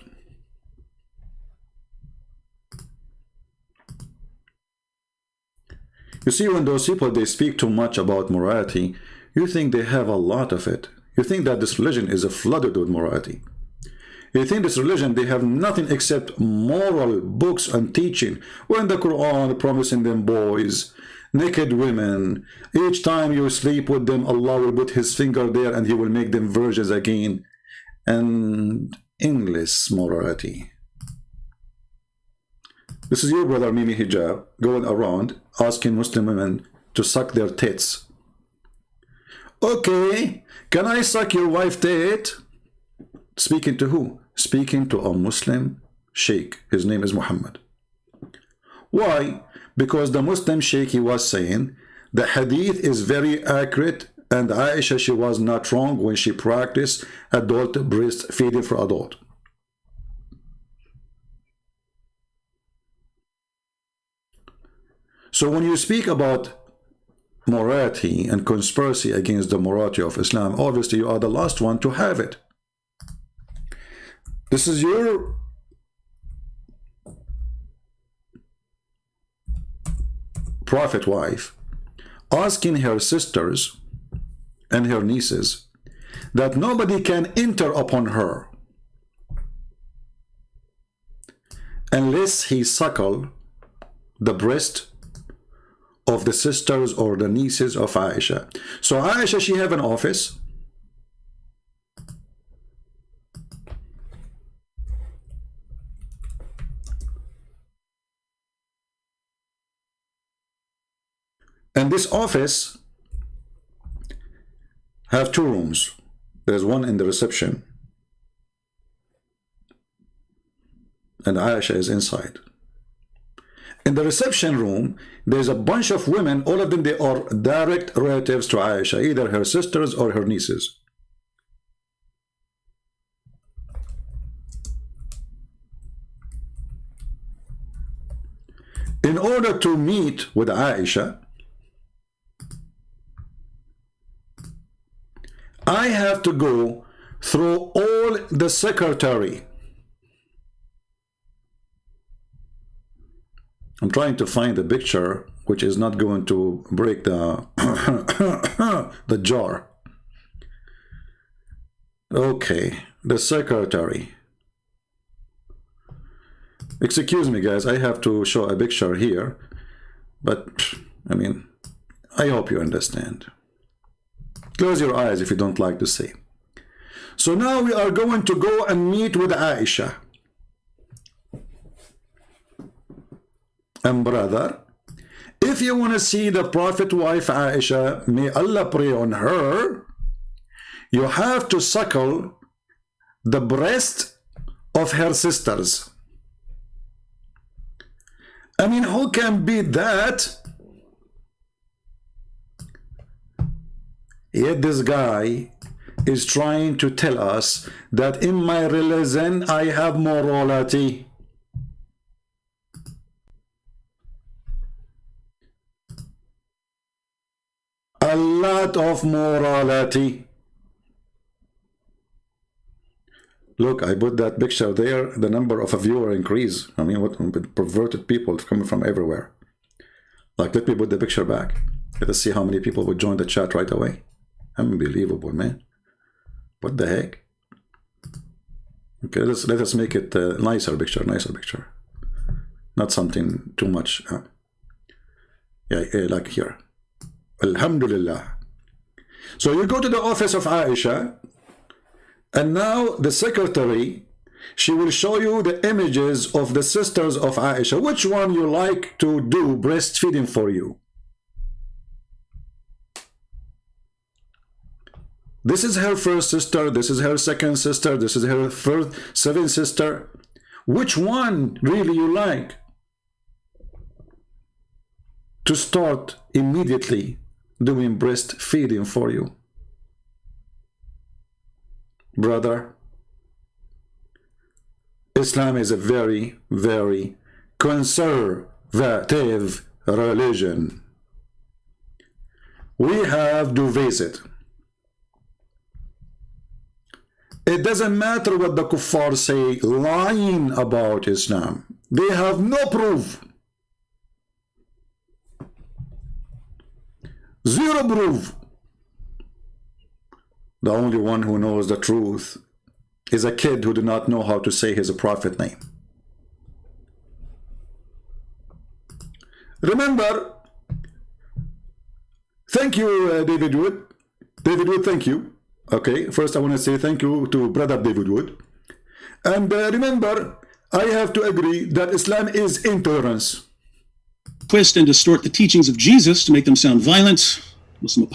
You see, when those people, they speak too much about morality, you think they have a lot of it. You think that this religion is flooded with morality. You think this religion, they have nothing except moral books and teaching. When the Quran promising them boys, naked women, each time you sleep with them, Allah will put his finger there and he will make them virgins again. And endless morality. This is your brother Mimi Hijab going around asking Muslim women to suck their tits. Okay, can I suck your wife's tit? Speaking to who? Speaking to a Muslim sheikh. His name is Muhammad. Why? Because the Muslim sheikh, he was saying the hadith is very accurate, and Aisha, she was not wrong when she practiced adult breastfeeding for adult. So when you speak about morality and conspiracy against the morality of Islam, obviously you are the last one to have it. This is your prophet wife asking her sisters and her nieces that nobody can enter upon her unless he suckle the breast of the sisters or the nieces of Aisha. So Aisha, she have an office. And this office have two rooms. There's one in the reception, and Aisha is inside. In the reception room, there's a bunch of women. All of them, they are direct relatives to Aisha, either her sisters or her nieces. In order to meet with Aisha, I have to go through all the secretary. I'm trying to find the picture which is not going to break the the jar. Okay, the secretary. Excuse me guys, I have to show a picture here, but I mean, I hope you understand. Close your eyes if you don't like to see. So now we are going to go and meet with Aisha. And brother, if you want to see the Prophet wife Aisha, may Allah pray on her, you have to suckle the breast of her sisters. I mean, who can beat that? Yet this guy is trying to tell us that in my religion I have morality. A lot of morality. Look, I put that picture there, the number of a viewer increase. I mean, what perverted people coming from everywhere. Like, let me put the picture back. Let us see how many people would join the chat right away. Unbelievable, man. What the heck? Okay, let us make it a nicer picture. Not something too much. Yeah, like here. Alhamdulillah. So you go to the office of Aisha, and now the secretary, she will show you the images of the sisters of Aisha. Which one you like to do breastfeeding for you? This is her first sister, this is her second sister, this is her third, seventh sister. Which one really you like to start immediately doing breastfeeding for you? Brother, Islam is a very, very conservative religion. We have to visit. It doesn't matter what the kuffar say, lying about Islam. They have no proof. Zero proof. The only one who knows the truth is a kid who do not know how to say his prophet name. Remember, thank you, David Wood. David Wood, thank you. Okay, first I want to say thank you to brother David Wood. And remember, I have to agree that Islam is intolerance. Twist and distort the teachings of Jesus to make them sound violent. Muslim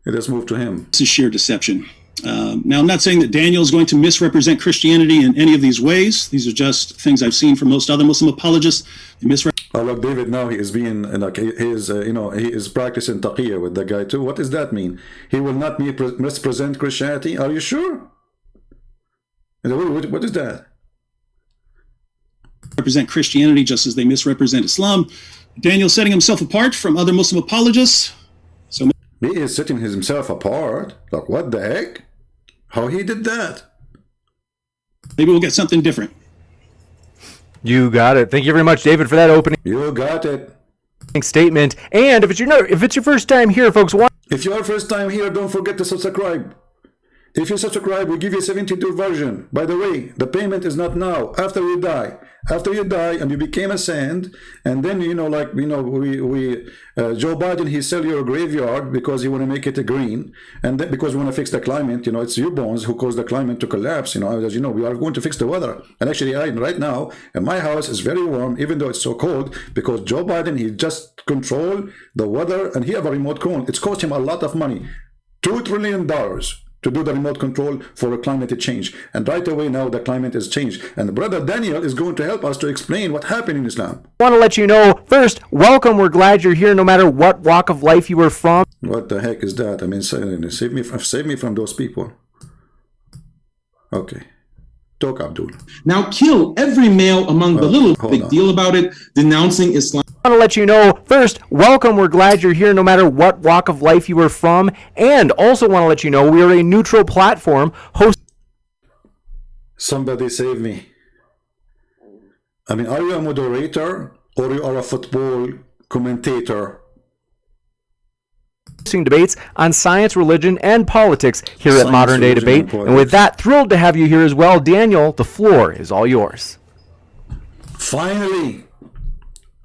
Let us move to him. This is sheer deception. Now, I'm not saying that Daniel is going to misrepresent Christianity in any of these ways. These are just things I've seen from most other Muslim apologists. They Oh, look, David, now he is being, like, he is, he is practicing taqiyya with the guy too. What does that mean? He will not misrepresent Christianity? Are you sure? What is that? Represent Christianity just as they misrepresent Islam. Daniel setting himself apart from other Muslim apologists. So he is setting himself apart. Like, what the heck? How he did that? Maybe we'll get something different. You got it. Thank you very much, David, for that opening You got it. statement. And if it's your first time here, folks, If you're first time here, don't forget to subscribe. If you subscribe, we give you a 72 version. By the way, the payment is not now. After you die. After you die and you became a saint, and then Joe Biden, he sell your graveyard because he want to make it a green, and then because we want to fix the climate. It's you bonds who cause the climate to collapse. As you know, we are going to fix the weather. And actually, right now, and my house is very warm, even though it's so cold, because Joe Biden, he just control the weather, and he have a remote control. It's cost him a lot of money, $2 trillion. To do the remote control for climate change. And right away now the climate is changed. And Brother Daniel is going to help us to explain what happened in Islam. I want to let you know, first, welcome. We're glad you're here no matter what walk of life you are from. What the heck is that? I mean, save me from those people. Okay. Talk, Abdul. Now kill every male among the little. Big deal about it, denouncing Islam. I want to let you know, first, welcome. We're glad you're here no matter what walk of life you are from. And also want to let you know we are a neutral platform hosting. Somebody save me. I mean, are you a moderator or you are a football commentator? Debates on science, religion, and politics here at Modern Day Debate. And with that, thrilled to have you here as well. Daniel, the floor is all yours. Finally.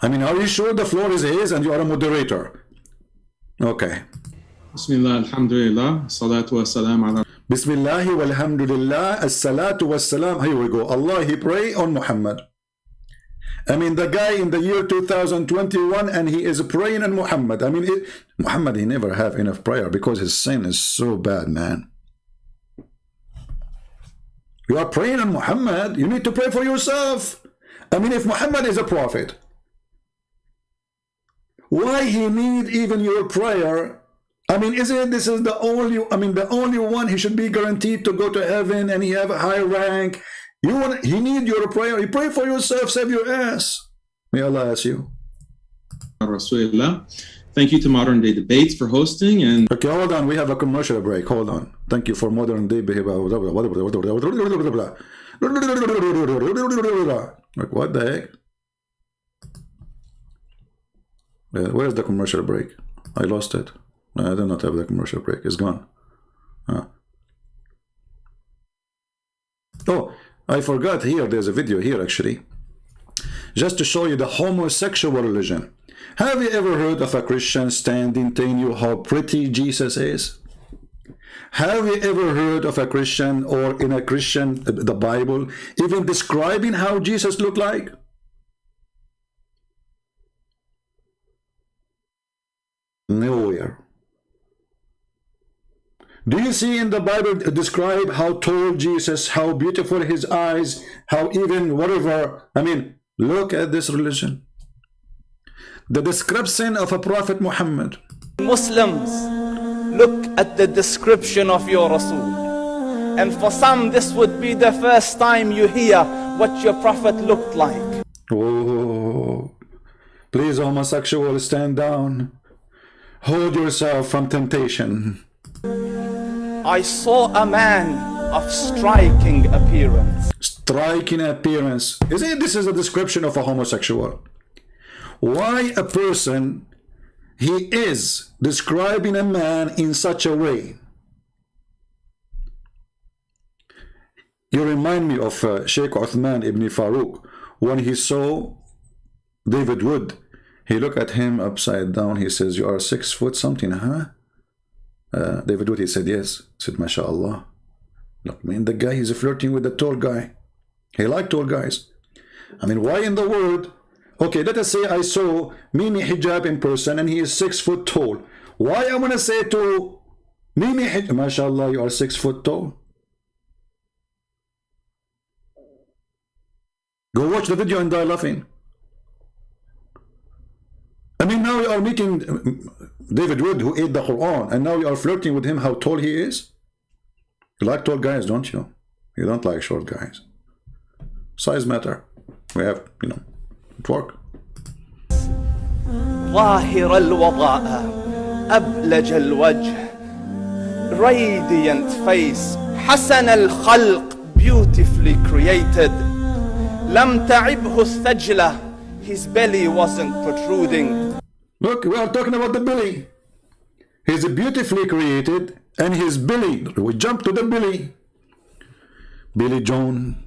I mean, are you sure the floor is his and you are a moderator? Okay. Bismillah, alhamdulillah, salatu wa salam ala. Bismillah walhamdulillah, as-salatu was-salam. Here we go. Allah, he pray on Muhammad. I mean, the guy in the year 2021 and he is praying on Muhammad. I mean, Muhammad, he never have enough prayer because his sin is so bad, man. You are praying on Muhammad. You need to pray for yourself. I mean, if Muhammad is a prophet, why he need even your prayer? I mean, isn't this is the only one he should be guaranteed to go to heaven and he have a high rank? He need your prayer. You pray for yourself, save your ass. May Allah ask you. Rasulullah. Thank you to Modern Day Debates for hosting. And okay, hold on. We have a commercial break. Hold on. Thank you for Modern Day Like, what the heck? Where's the commercial break? I lost it. I do not have the commercial break. It's gone. Oh, I forgot here. There's a video here actually. Just to show you the homosexual religion. Have you ever heard of a Christian standing telling you how pretty Jesus is? Have you ever heard of a Christian or in a Christian, the Bible, even describing how Jesus looked like? Nowhere. Do you see in the Bible describe how tall Jesus, how beautiful his eyes, how even whatever? I mean, look at this religion. The description of a Prophet Muhammad. Muslims, look at the description of your Rasul. And for some, this would be the first time you hear what your Prophet looked like. Oh, please, homosexual, stand down. Hold yourself from temptation. I saw a man of striking appearance. Striking appearance. Isn't it, this is a description of a homosexual? Why a person, he is describing a man in such a way? You remind me of Sheikh Uthman ibn Farouk. When he saw David Wood, he looked at him upside down. He says, you are 6 foot something, huh? David Wood, he said, yes. He said, MashaAllah. Look, I mean, the guy, he's flirting with the tall guy. He liked tall guys. I mean, why in the world? Okay, let us say I saw Mimi Hijab in person and he is 6 foot tall. Why I want to say to Mimi Hijab, MashaAllah, you are 6 foot tall? Go watch the video and die laughing. I mean, now you are meeting David Wood, who ate the Quran, and now you are flirting with him how tall he is. You like tall guys, don't you? You don't like short guys. Size matter. We have, you know, it work. ظاهر الوضاء أبلج الوجه radiant face حسن الخلق beautifully created لم تعبه الثجلة his belly wasn't protruding. Look, we are talking about the belly. He's beautifully created and his belly, we jump to the belly. Billy Joan,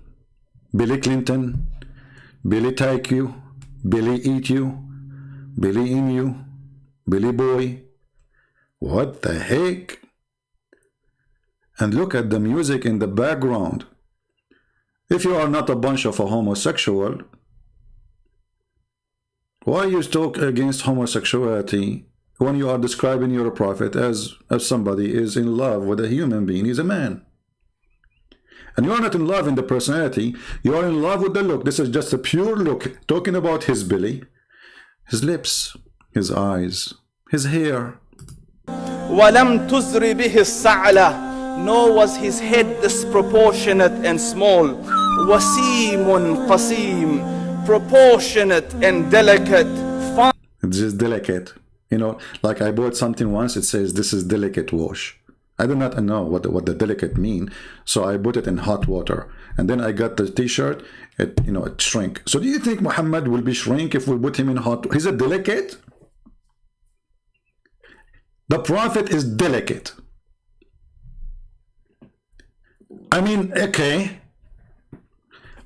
Billy Clinton, Billy take you, Billy eat you, Billy in you, Billy boy. What the heck? And look at the music in the background. If you are not a bunch of a homosexual, why you talk against homosexuality when you are describing your prophet as somebody is in love with a human being? He's a man. And you are not in love in the personality, you are in love with the look. This is just a pure look, talking about his belly, his lips, his eyes, his hair. ولم تزر به السعلة, nor was his head disproportionate and small. وسيم قسيم, proportionate and delicate. This is delicate. You know, like I bought something once, it says this is delicate wash. I do not know what the delicate mean, so I put it in hot water, and then I got the t-shirt. It, you know, it shrink. So do you think Muhammad will be shrink if we put him in hot? He's a delicate. The prophet is delicate. I mean, okay.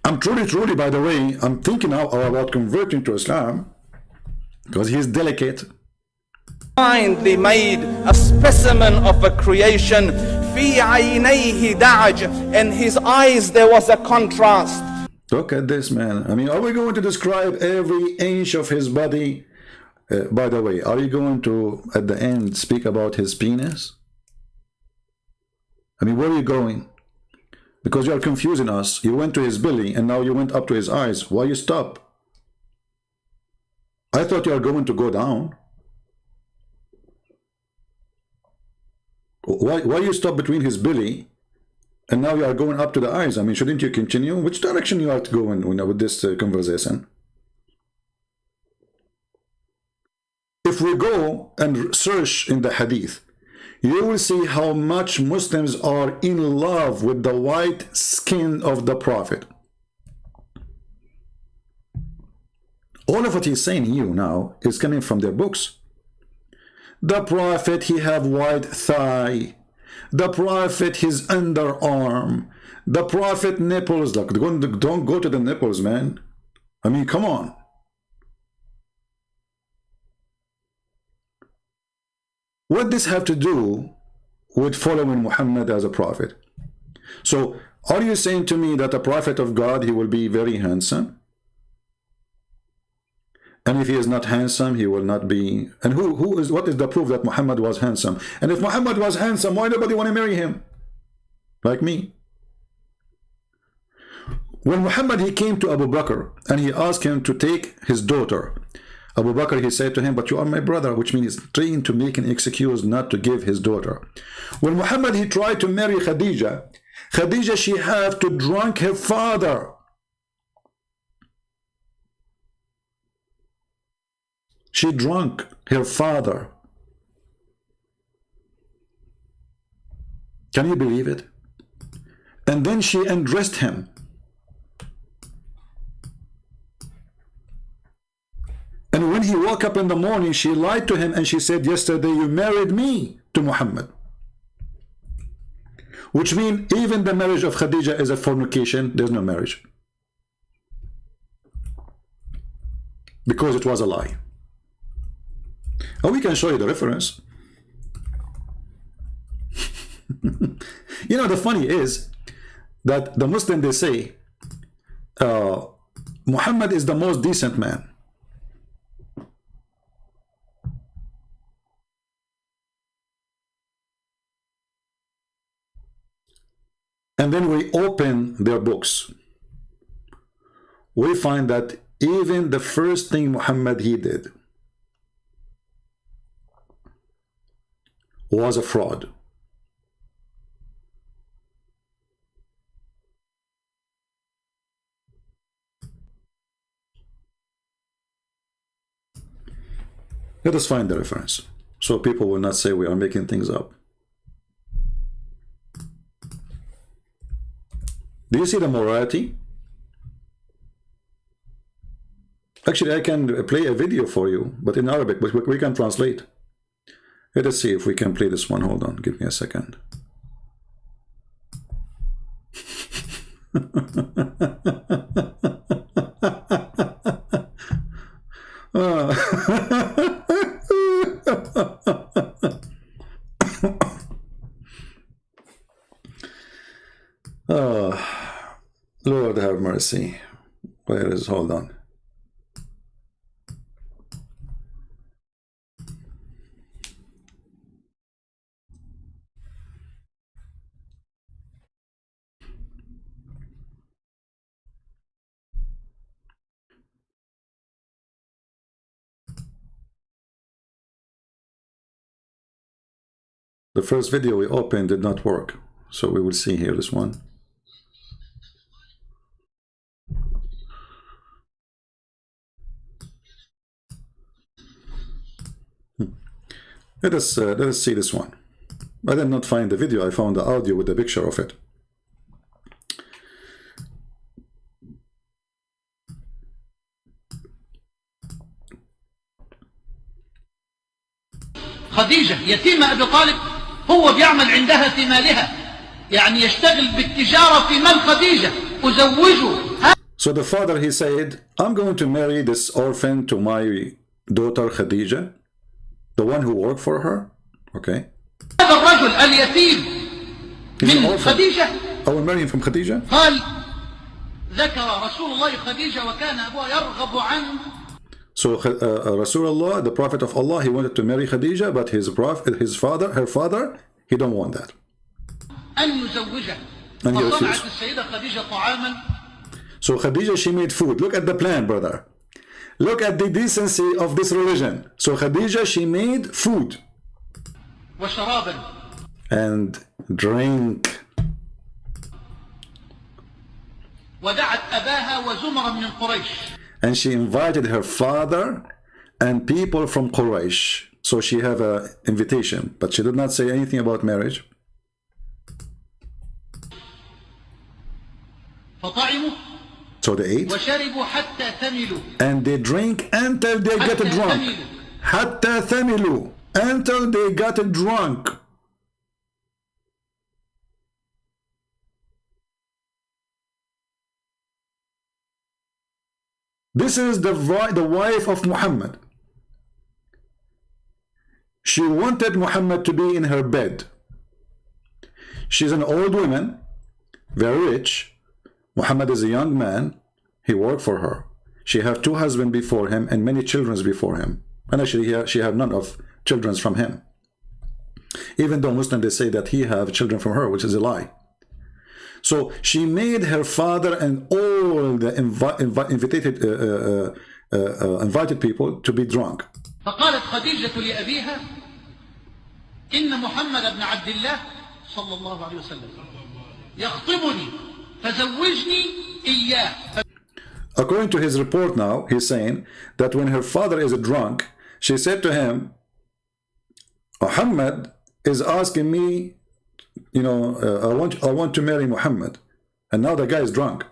I'm truly, by the way, I'm thinking now about converting to Islam because he's delicate. Finely made, a specimen of a creation. في عينيه دعج, in his eyes there was a contrast. Look at this man. I mean, are we going to describe every inch of his body? By the way, are you going to, at the end, speak about his penis? I mean, where are you going? Because you are confusing us. You went to his belly, and now you went up to his eyes. Why you stop? I thought you are going to go down. Why you stop between his belly and now you are going up to the eyes? I mean, shouldn't you continue? Which direction you are going with this conversation? If we go and search in the hadith, you will see how much Muslims are in love with the white skin of the prophet. All of what he's saying here now is coming from their books. The prophet, he have white thigh. The prophet, his underarm. The prophet nipples. Look, don't go to the nipples, man. I mean, come on. What does this have to do with following Muhammad as a prophet? So, are you saying to me that a prophet of God, he will be very handsome? And if he is not handsome, he will not be. And what is the proof that Muhammad was handsome? And if Muhammad was handsome, why nobody want to marry him? Like me. When Muhammad, he came to Abu Bakr and he asked him to take his daughter. Abu Bakr, he said to him, but you are my brother, which means he's trying to make an excuse not to give his daughter. When Muhammad, he tried to marry Khadija, she had to drunk her father. She drunk her father. Can you believe it? And then she undressed him. And when he woke up in the morning, she lied to him and she said, yesterday you married me to Muhammad. Which means even the marriage of Khadija is a fornication. There's no marriage. Because it was a lie. Oh, we can show you the reference. You know, the funny is that the Muslim, they say, Muhammad is the most decent man. And then we open their books. We find that even the first thing Muhammad he did was a fraud. Let us find the reference, so people will not say we are making things up. Do you see the morality? Actually, I can play a video for you, but in Arabic, but we can translate. Let us see if we can play this one. Hold on, give me a second. Lord have mercy. Where is, hold on. The first video we opened did not work, so we will see here this one. Let us see this one. I did not find the video, I found the audio with the picture of it. خديجة يتيمة أبي طالب هو بيعمل عندها في مالها يعني يشتغل بالتجارة في مال خديجة أزوجه. So the father, he said, I'm going to marry this orphan to my daughter Khadija, the one who worked for her. Okay. هذا الرجل اليتيم من خديجة. I will marry him from Khadija. قال ذكر رسول الله خديجة وكان أبوها يرغب عنه. So Rasulullah, the Prophet of Allah, he wanted to marry Khadija, but her father, he don't want that. أن يزوجها. And he refused. فصنعت السيدة خديجة طعاما. So Khadija, she made food. Look at the plan, brother. Look at the decency of this religion. So Khadija, she made food. وشرابا. And drink. ودعت أباها وزمرا من قريش. And she invited her father and people from Quraysh. So she have an invitation, but she did not say anything about marriage. فطعموا. So they ate. وشربوا حتى ثملوا. And they drink until they get drunk. حتى ثملوا. Until they got drunk. This is the wife of Muhammad. She wanted Muhammad to be in her bed. She's an old woman, very rich. Muhammad is a young man. He worked for her. she have 2 husbands before him and many children before him. And actually she have none of children from him. Even though Muslims, they say that he have children from her, which is a lie. So she made her father and all the invited people to be drunk. فقالت خديجة لأبيها إن محمد بن عبد الله صلى الله عليه وسلم يخطبني فزوجني إياه. According to his report now, he's saying that when her father is drunk, she said to him, Muhammad is asking me, you know, I want to marry Muhammad. And now the guy is drunk.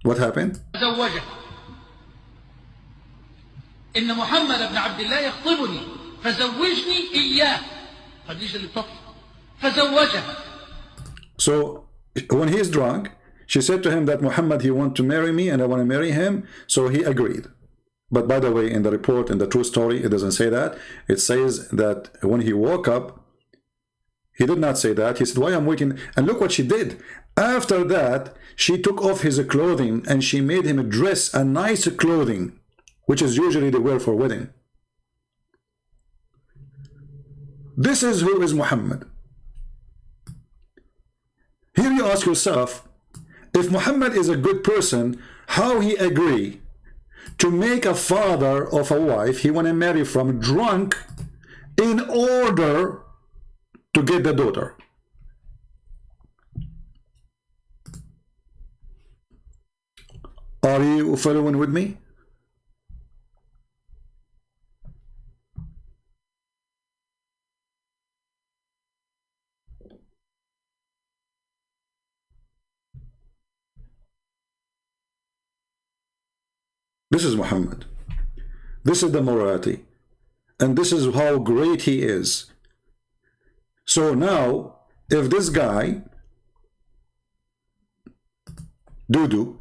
What happened? زوجها إن محمد بن عبد الله يخطبني فزوجني إياه. خديجة اللي بتخطب فزوجها. So when he is drunk, she said to him that Muhammad, he want to marry me and I want to marry him. So he agreed. But by the way, in the report, in the true story, it doesn't say that. It says that when he woke up, he did not say that. He said, why I'm waiting? And look what she did. After that, she took off his clothing and she made him dress a nice clothing, which is usually they wear for wedding. This is who is Muhammad. Here you ask yourself, if Muhammad is a good person, how he agree to make a father of a wife he want to marry from drunk in order to get the daughter? Are you following with me? This is Muhammad. This is the morality. And this is how great he is. So now, if this guy, Dudu,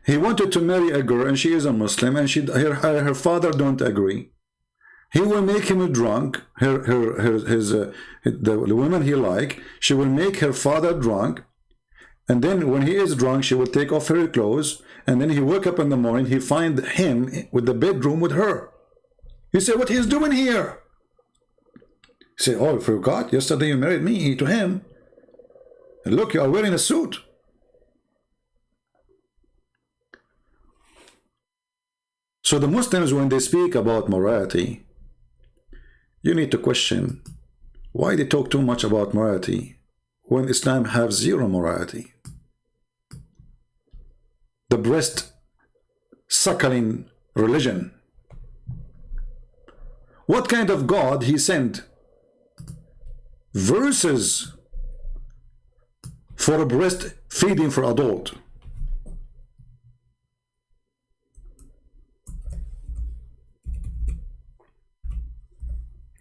he wanted to marry a girl and she is a Muslim and her father don't agree, he will make him drunk. The woman he like, she will make her father drunk. And then when he is drunk, she will take off her clothes. And then he wake up in the morning, he find him with the bedroom with her. He said, what he's doing here? He said, oh, I forgot. Yesterday you married me to him. And look, you are wearing a suit. So the Muslims, when they speak about morality, you need to question why they talk too much about morality when Islam has zero morality. The breast suckling religion. What kind of God he sent verses for a breast feeding for adult?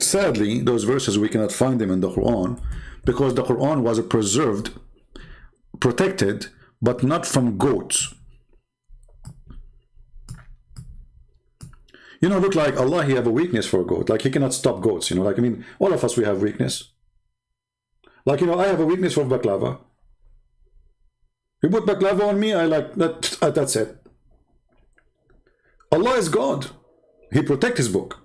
Sadly, those verses we cannot find them in the Quran because the Quran was preserved, protected, but not from goats. You know, look like Allah, he have a weakness for a goat. Like he cannot stop goats, you know, like, I mean, all of us, we have weakness. Like, you know, I have a weakness for baklava. You put baklava on me, I like, that's it. Allah is God. He protects his book.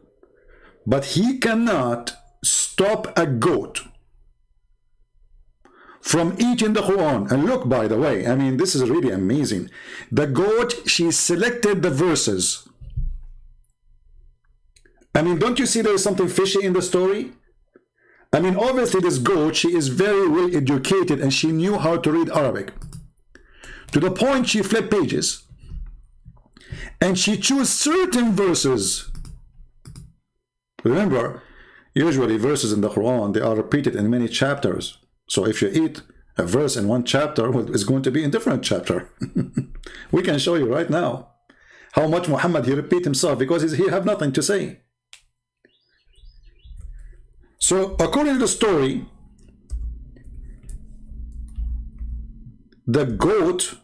But he cannot stop a goat from eating the Quran. And look, by the way, I mean, this is really amazing. The goat, she selected the verses. I mean, don't you see there is something fishy in the story? I mean, obviously this goat, she is very well educated and she knew how to read Arabic. To the point she flipped pages. And she chose certain verses. Remember, usually verses in the Quran, they are repeated in many chapters. So if you eat a verse in one chapter, well, it's going to be in a different chapter. We can show you right now how much Muhammad, he repeat himself because he have nothing to say. So according to the story, the goat,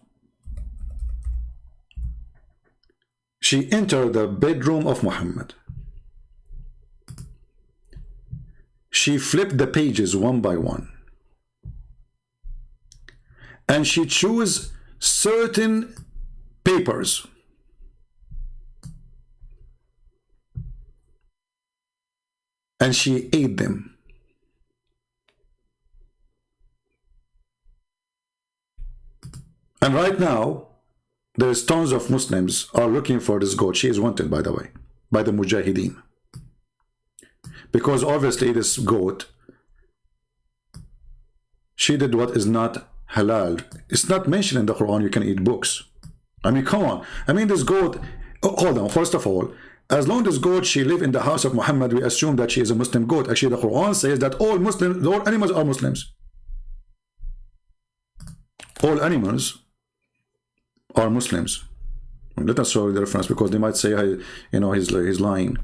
she entered the bedroom of Muhammad. She flipped the pages one by one. And she chose certain papers. and she ate them. And right now, there's tons of Muslims are looking for this goat. She is wanted, by the way, by the Mujahideen. Because obviously this goat, she did what is not halal. It's not mentioned in the Quran you can eat books. I mean, come on. I mean, this goat, hold on, first of all, as long as goat, she live in the house of Muhammad, we assume that she is a Muslim goat. Actually, the Quran says that all Muslims, all animals are Muslims. All animals are Muslims. Let us show the reference, because they might say, you know, he's lying.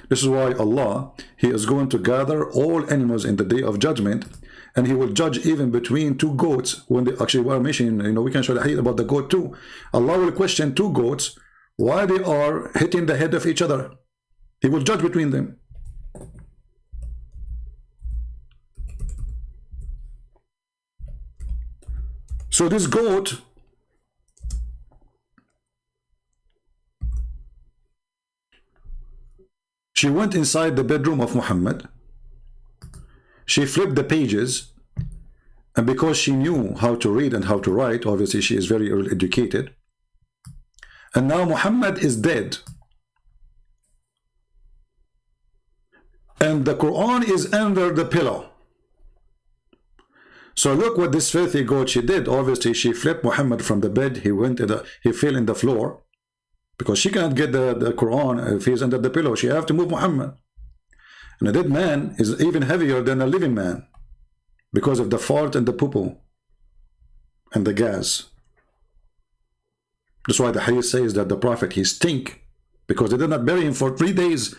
This is why Allah, He is going to gather all animals in the day of judgment, and He will judge even between two goats. When they actually were mentioning, you know, we can show the hadith about the goat too. Allah will question two goats why they are hitting the head of each other. He will judge between them. So this goat, she went inside the bedroom of Muhammad. She flipped the pages, and because she knew how to read and how to write, obviously she is very well educated. And now Muhammad is dead. And the Quran is under the pillow. So look what this filthy goat she did. Obviously she flipped Muhammad from the bed. He fell in the floor. Because she can't get the Quran if he's under the pillow. She have to move Muhammad. And a dead man is even heavier than a living man, because of the fart and the poo-poo and the gas. That's why the hadith says that the Prophet, he stink, because they did not bury him for 3 days,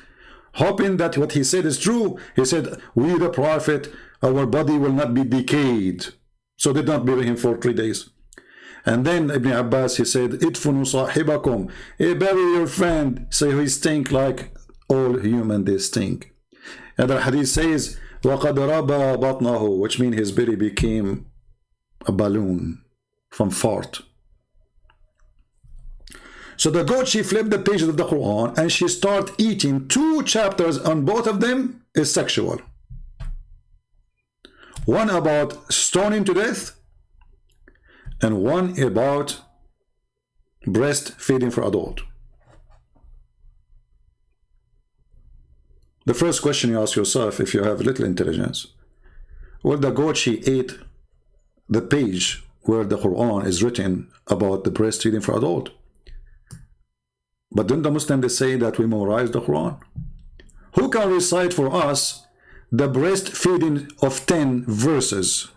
hoping that what he said is true. He said, we the Prophet, our body will not be decayed. So they did not bury him for 3 days. And then Ibn Abbas, he said, idfunu sahibakum, bury your friend. So he stink like all human, they stink. Another hadith says, وَقَدْ رَبَى بَطْنَهُ, which means his belly became a balloon from fart. So the goat, she flipped the pages of the Quran and she started eating. 2 chapters on both of them is sexual. One about stoning to death, and one about breastfeeding for adult. The first question you ask yourself, if you have little intelligence, well, the goat, she ate the page where the Quran is written about the breastfeeding for adult. But don't the Muslims, they say that we memorize the Quran? Who can recite for us the breastfeeding of 10 verses?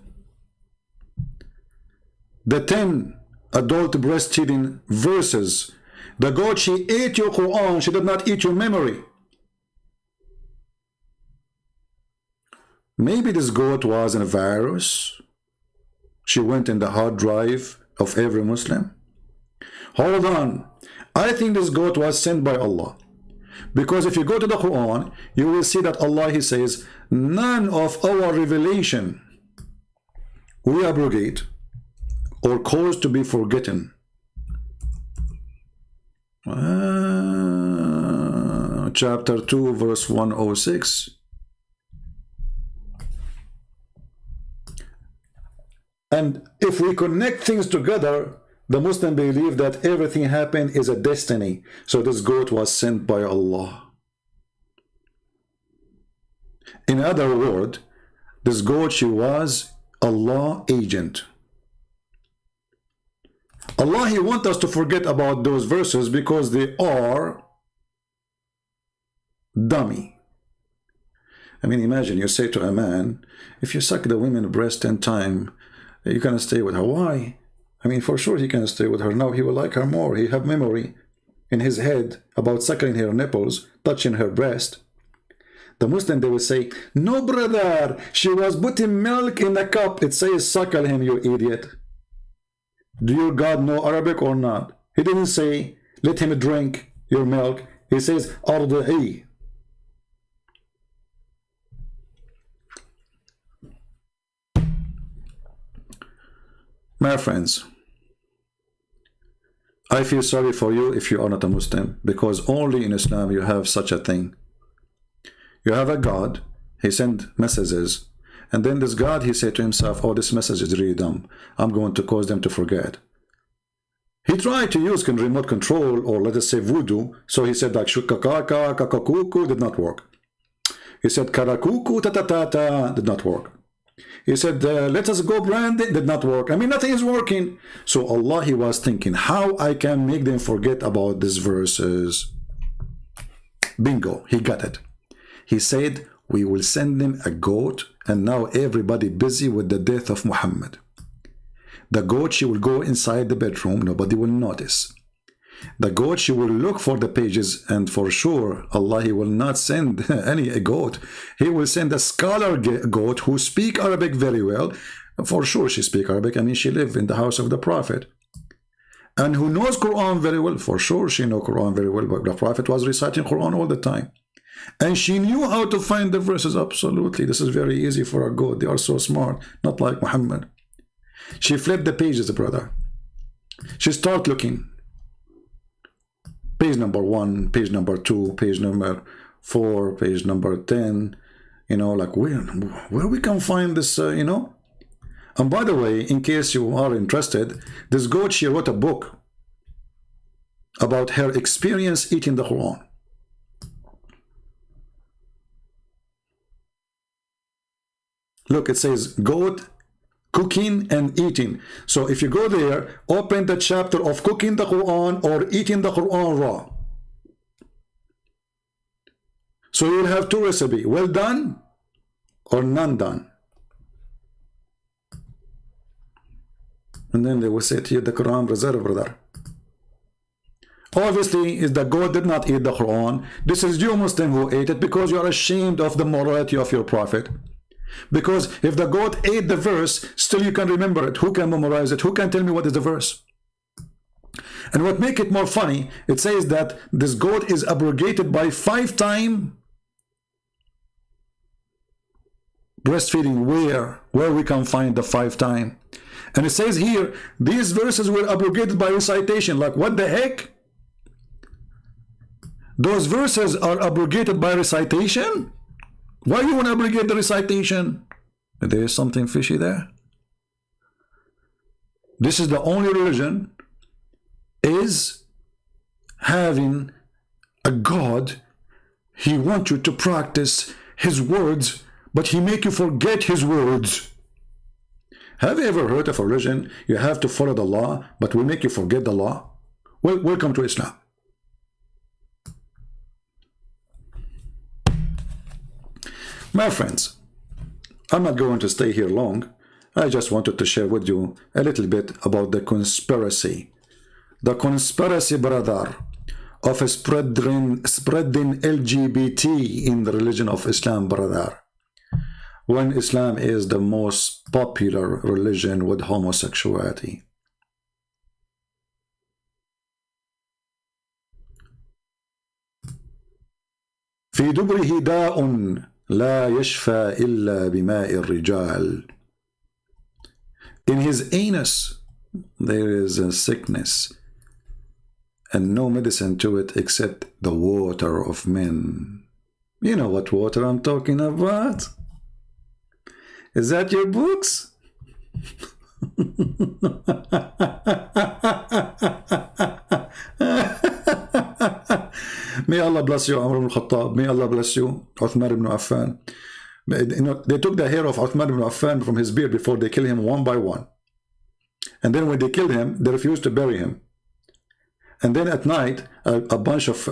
The 10 adult breastfeeding verses. The goat, she ate your Quran, she did not eat your memory. Maybe this goat was a virus. She went in the hard drive of every Muslim. Hold on. I think this goat was sent by Allah. Because if you go to the Quran, you will see that Allah, He says, none of our revelation we abrogate or cause to be forgotten. Chapter 2, verse 106. And if we connect things together, the Muslim believe that everything happened is a destiny. So this goat was sent by Allah. In other words, this goat, she was Allah agent. Allah, He wants us to forget about those verses because they are dummy. I mean, imagine you say to a man, if you suck the woman's breast 10 times, you can stay with her. Why? I mean, for sure he can stay with her. Now he will like her more. He have memory in his head about suckling her nipples, touching her breast. The Muslim, they will say, no, brother, she was putting milk in a cup. It says, suckle him, you idiot. Do your God know Arabic or not? He didn't say, let him drink your milk. He says, arda'i. My friends, I feel sorry for you if you are not a Muslim, because only in Islam you have such a thing. You have a God, he sent messages, and then this God, he said to himself, oh, this message is really dumb. I'm going to cause them to forget. He tried to use remote control, or let us say voodoo, so he said like shukakaka, kakakuku, did not work. He said karakuku, tatatata, did not work. He said, let us go branding, did not work. I mean, nothing is working. So Allah, he was thinking, how I can make them forget about these verses. Bingo, he got it. He said, we will send them a goat, and now everybody busy with the death of Muhammad. The goat, she will go inside the bedroom, nobody will notice. The goat, she will look for the pages, and for sure, Allah, he will not send any goat. He will send a scholar goat who speak Arabic very well. For sure, she speak Arabic. I mean, she lived in the house of the Prophet. And who knows Quran very well. For sure, she know Quran very well. But the Prophet was reciting Quran all the time. And she knew how to find the verses. Absolutely. This is very easy for a goat. They are so smart. Not like Muhammad. She flipped the pages, brother. She start looking. Page number 1, page number 2, page number 4, page number 10. You know, like where we can find this, you know? And by the way, in case you are interested, this goat, she wrote a book about her experience eating the Quran. Look, it says goat, cooking and eating. So if you go there, open the chapter of cooking the Quran or eating the Quran raw. So you'll have two recipes, well done or none done. And then they will say to you, the Quran reserve, brother. Obviously, is the goat did not eat the Quran. This is you Muslim who ate it because you are ashamed of the morality of your prophet. Because if the goat ate the verse, still you can remember it. Who can memorize it? Who can tell me what is the verse? And what make it more funny, it says that this goat is abrogated by 5 times breastfeeding. Where we can find the 5 times? And it says here, these verses were abrogated by recitation. Like, what the heck? Those verses are abrogated by recitation? Why you want to abrogate the recitation? There is something fishy there. This is the only religion is having a God. He wants you to practice his words, but he make you forget his words. Have you ever heard of a religion? You have to follow the law, but we make you forget the law. Well, welcome to Islam. My friends, I'm not going to stay here long. I just wanted to share with you a little bit about the conspiracy. The conspiracy, brother, of spreading LGBT in the religion of Islam, brother. When Islam is the most popular religion with homosexuality. في دبره داء لا يشفى إلا بماء الرجال. In his anus there is a sickness and no medicine to it except the water of men. You know what water I'm talking about? Is that your books? May Allah bless you, Umar ibn Khattab. May Allah bless you, Uthman ibn Affan. You know, they took the hair of Uthman ibn Affan from his beard before they killed him one by one. And then when they killed him, they refused to bury him. And then at night, a bunch of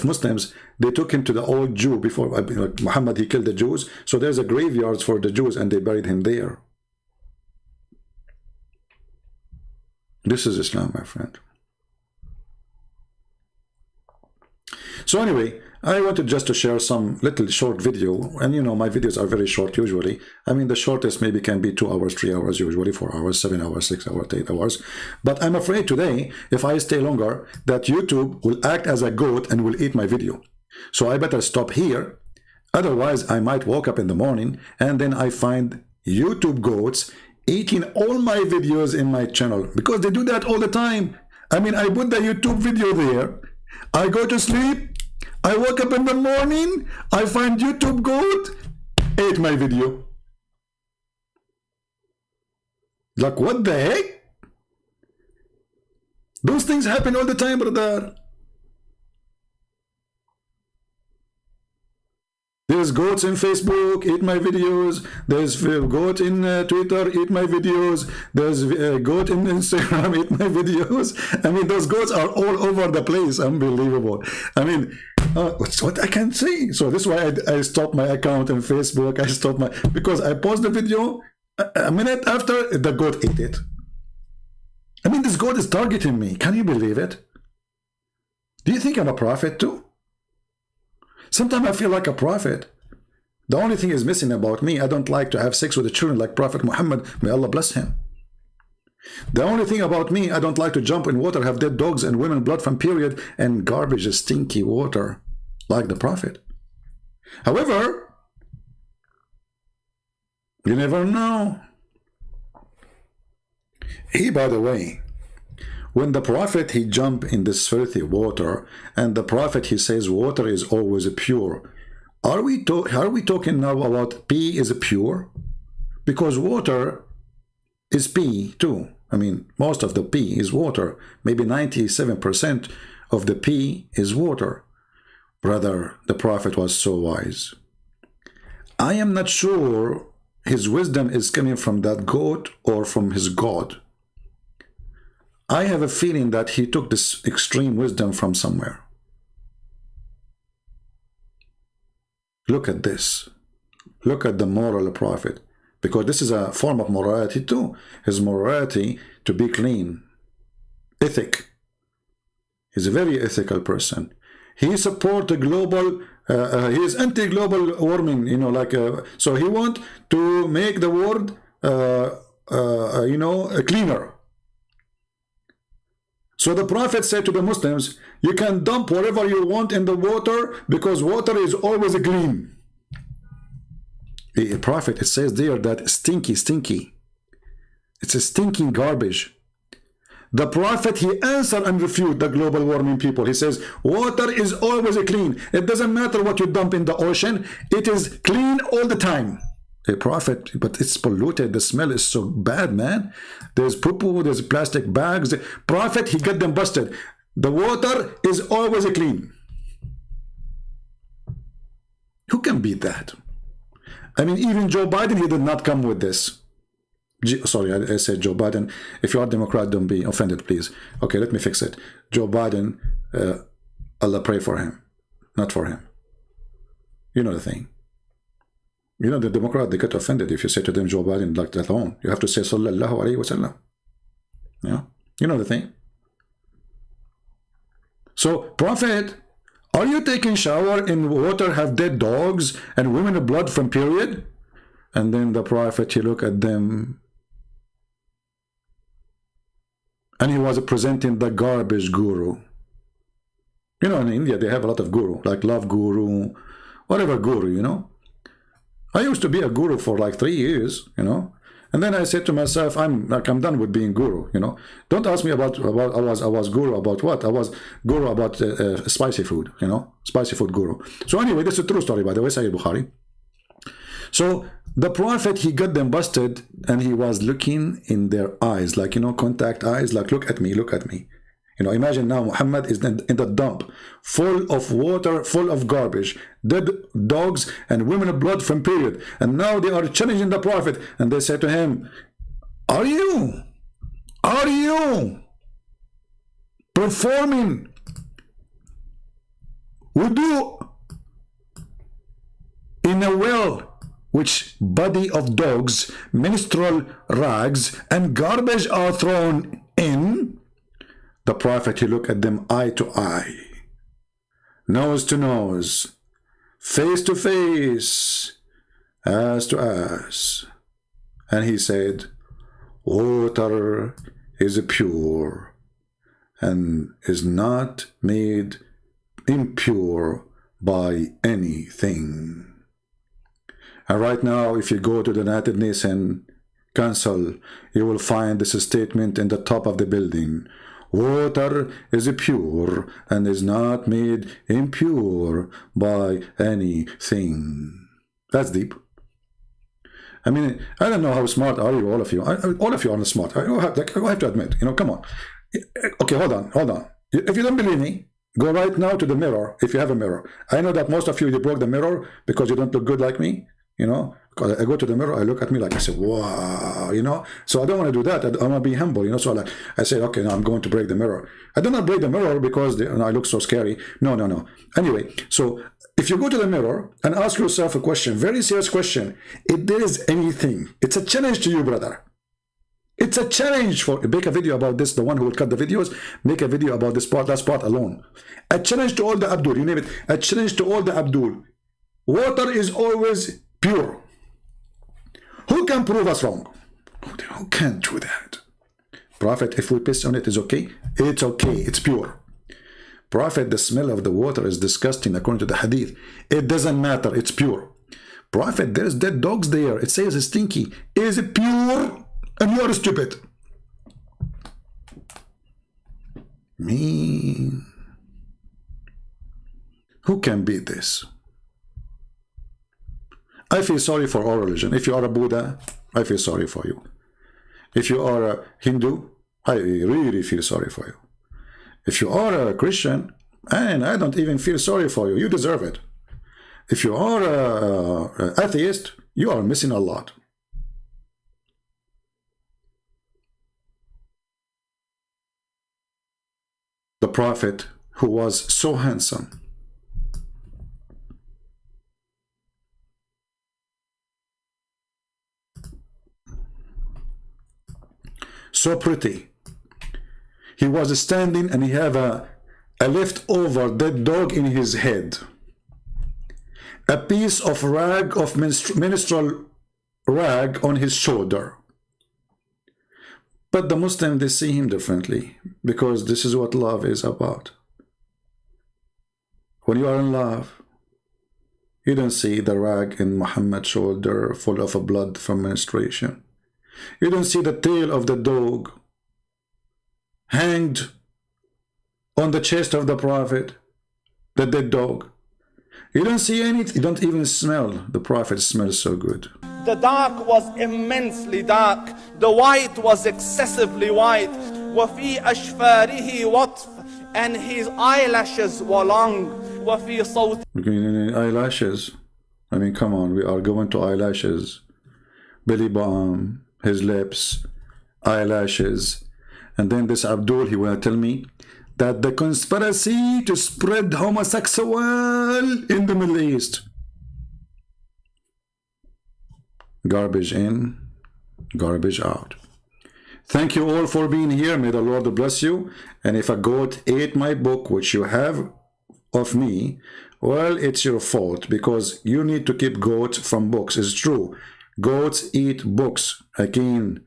Muslims, they took him to the old Jew before Muhammad. He killed the Jews, so there's a graveyard for the Jews, and they buried him there. This is Islam, my friend. So anyway, I wanted just to share some little short video, and you know my videos are very short usually. I mean the shortest maybe can be 2 hours, 3 hours, usually 4 hours, 7 hours, 6 hours, 8 hours. But I'm afraid today, if I stay longer, that YouTube will act as a goat and will eat my video. So I better stop here. Otherwise, I might wake up in the morning and then I find YouTube goats eating all my videos in my channel, because they do that all the time. I mean, I put the YouTube video there, I go to sleep, I woke up in the morning, I find YouTube goat, ate my video. Like, what the heck? Those things happen all the time, brother. There's goats in Facebook, eat my videos. There's goat in Twitter, eat my videos. There's goat in Instagram, eat my videos. I mean, those goats are all over the place. Unbelievable. I mean, what's what I can say. So this is why I stopped my account on Facebook. I stopped my, because I paused the video. A minute after, the goat ate it. I mean, this goat is targeting me. Can you believe it? Do you think I'm a prophet too? Sometimes I feel like a prophet. The only thing is missing about me, I don't like to have sex with the children like Prophet Muhammad. May Allah bless him. The only thing about me, I don't like to jump in water, have dead dogs and women blood from period and garbage, stinky water like the Prophet. However, you never know. He, by the way, when the Prophet, he jumped in this filthy water, and the Prophet, he says water is always pure. Are we talking now about pee is pure? Because water is pee too. I mean, most of the pee is water. Maybe 97% of the pee is water. Brother, the Prophet was so wise. I am not sure his wisdom is coming from that goat or from his God. I have a feeling that he took this extreme wisdom from somewhere. Look at this. Look at the moral prophet. Because this is a form of morality too. His morality to be clean. Ethic. He's a very ethical person. He supports the global, he is anti-global warming, you know, like, so he want to make the world, you know, cleaner. So the Prophet said to the Muslims, you can dump whatever you want in the water because water is always clean. The Prophet, it says there that stinky. It's a stinking garbage. The Prophet, he answered and refuted the global warming people. He says, water is always clean. It doesn't matter what you dump in the ocean. It is clean all the time. A Prophet, but it's polluted. The smell is so bad, man. There's poo-poo, there's plastic bags. Prophet, he got them busted. The water is always clean. Who can beat that? I mean, even Joe Biden, he did not come with this. Sorry, I said Joe Biden. If you are Democrat, don't be offended, please. Okay, let me fix it. Joe Biden, Allah pray for him, not for him. You know the thing. You know, the Democrat, they get offended if you say to them Joe Biden like that alone. You have to say Sallallahu Alaihi Wasallam. Yeah, you know the thing. So, Prophet, are you taking shower in water, have dead dogs and women of blood from period? And then the Prophet, he looked at them and he was presenting the garbage guru. You know, in India, they have a lot of guru, like love guru, whatever guru, you know. I used to be a guru for like 3 years, you know. And then I said to myself, I'm done with being guru, you know. Don't ask me about I was guru about what? I was guru about spicy food, you know, spicy food guru. So anyway, this is a true story, by the way, Sahih Bukhari. So the Prophet, he got them busted and he was looking in their eyes, like, you know, contact eyes, like, look at me, look at me. You know, imagine now Muhammad is in the dump, full of water, full of garbage, dead dogs and women of blood from period. And now they are challenging the Prophet and they say to him, are you performing wudu in a well which body of dogs, menstrual rags and garbage are thrown in? The Prophet, he looked at them eye to eye, nose to nose, face to face, ass to ass. And he said, water is pure and is not made impure by anything. And right now, if you go to the United Nations Council, you will find this statement in the top of the building. Water is pure and is not made impure by anything. That's deep. I mean, I don't know how smart are you, all of you. All of you are not smart. I have to admit, come on. Okay, hold on. If you don't believe me, go right now to the mirror, if you have a mirror. I know that most of you broke the mirror because you don't look good like me, Because I go to the mirror, I look at me like I say, wow, So I don't want to do that. I want to be humble, So I say, okay, now I'm going to break the mirror. I do not break the mirror because I look so scary. No. Anyway, so if you go to the mirror and ask yourself a question, very serious question, if there is anything, it's a challenge to you, brother. It's a challenge make a video about this, the one who will cut the videos, make a video about this part, that part alone. A challenge to all the Abdul, you name it, a challenge to all the Abdul. Water is always pure. Who can prove us wrong? Who can't do that? Prophet, if we piss on it, is okay? It's okay, it's pure. Prophet, the smell of the water is disgusting according to the hadith. It doesn't matter, it's pure. Prophet, there's dead dogs there. It says it's stinky. Is it pure? And you are stupid. Me. Who can beat this? I feel sorry for all religion. If you are a Buddha, I feel sorry for you. If you are a Hindu, I really feel sorry for you. If you are a Christian, and I don't even feel sorry for you. You deserve it. If you are an atheist, you are missing a lot. The Prophet, who was so handsome, so pretty, he was standing and he had a leftover dead dog in his head, a piece of rag, of menstrual rag on his shoulder. But the Muslims, they see him differently, because this is what love is about. When you are in love, you don't see the rag in Muhammad's shoulder full of blood from menstruation. You don't see the tail of the dog hanged on the chest of the Prophet, the dead dog. You don't see anything. You don't even smell. The Prophet smells so good. The dark was immensely dark. The white was excessively white. وَفِي أَشْفَارِهِ وَطْفٌ, and his eyelashes were long. وَفِي صَوْتِ, eyelashes. I mean, come on, we are going to eyelashes. Belly button, his lips, eyelashes. And then this Abdul, he will tell me that the conspiracy to spread homosexual in the Middle East. Garbage in, garbage out. Thank you all for being here. May the Lord bless you. And if a goat ate my book, which you have of me, well, it's your fault, because you need to keep goats from books. It's true. Goats eat books. Again,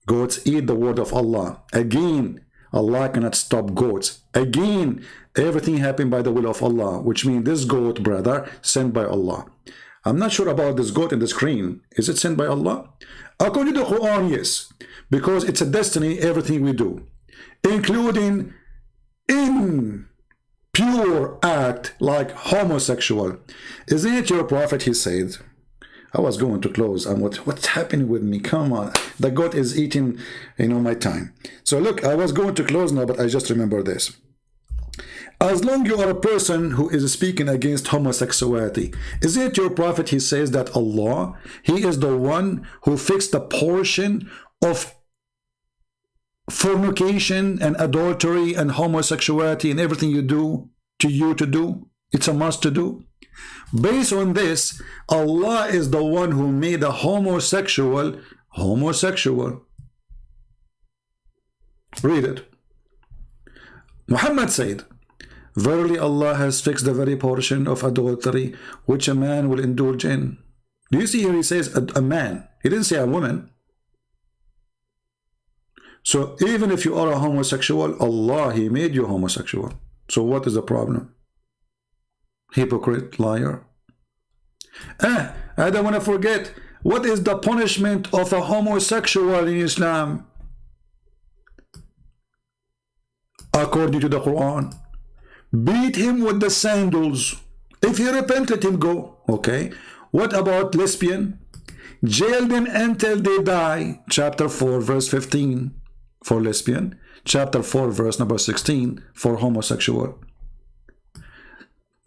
goats eat the word of Allah. Again, Allah cannot stop goats. Again, everything happened by the will of Allah, which means this goat, brother, sent by Allah. I'm not sure about this goat in the screen. Is it sent by Allah? According to the Quran, yes. Because it's a destiny, everything we do. Including in pure act like homosexual. Isn't it your Prophet, he said? I was going to close. And what's happening with me? Come on. The goat is eating, my time. So look, I was going to close now, but I just remember this. As long you are a person who is speaking against homosexuality, is it your Prophet, he says that Allah, he is the one who fixed the portion of fornication and adultery and homosexuality and everything you do to you to do? It's a must to do. Based on this, Allah is the one who made a homosexual homosexual. Read it. Muhammad said, verily Allah has fixed the very portion of adultery which a man will indulge in. Do you see here he says a man? He didn't say a woman. So even if you are a homosexual, Allah, he made you homosexual. So what is the problem? Hypocrite, liar. I don't want to forget, what is the punishment of a homosexual in Islam? according to the Quran. Beat him with the sandals. If he repent, let him go. Okay. What about lesbian? Jail them until they die. Chapter 4 verse 15 for lesbian. Chapter 4 verse number 16 for homosexual.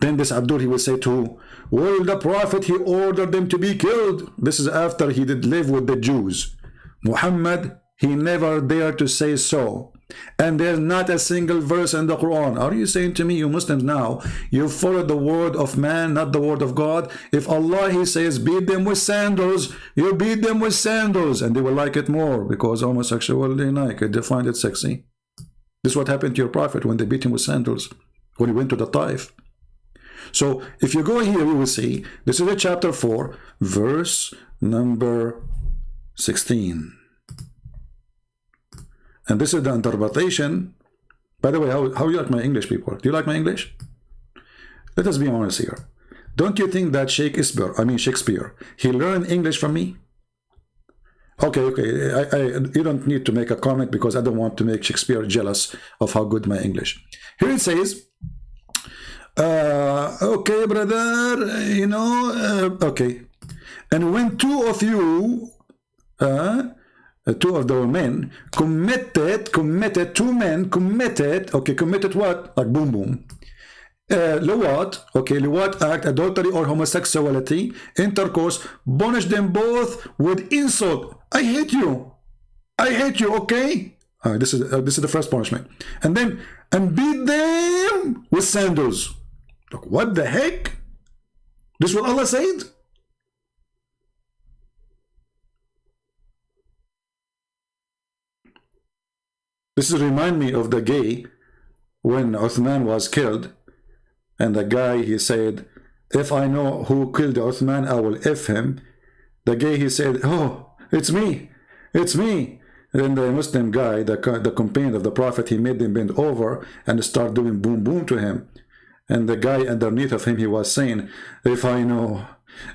Then this Abdul, he will say to, well, the Prophet, he ordered them to be killed. This is after he did live with the Jews. Muhammad, he never dared to say so. And there's not a single verse in the Quran. Are you saying to me, you Muslims now, you follow the word of man, not the word of God? If Allah, he says, beat them with sandals, you beat them with sandals, and they will like it more because homosexual, they like it, they find it sexy. This is what happened to your Prophet when they beat him with sandals, when he went to the Taif. So if you go here, you will see, this is a chapter 4, verse number 16. And this is the interpretation. By the way, how you like my English, people? Do you like my English? Let us be honest here. Don't you think that Shakespeare, he learned English from me? Okay, you don't need to make a comment because I don't want to make Shakespeare jealous of how good my English. Here it says, okay, brother, you know, okay. And when two of you, two of the men committed what? Like boom boom. Liwat act, adultery or homosexuality, intercourse, punish them both with insult. I hate you, okay? This is the first punishment. And then, and beat them with sandals. Look, what the heck? This is what Allah said? This is remind me of the gay when Uthman was killed, and the guy, he said, if I know who killed Uthman, I will F him. The gay, he said, oh, it's me. And then the Muslim guy, the companion of the Prophet, he made them bend over and start doing boom boom to him. And the guy underneath of him, he was saying, if I know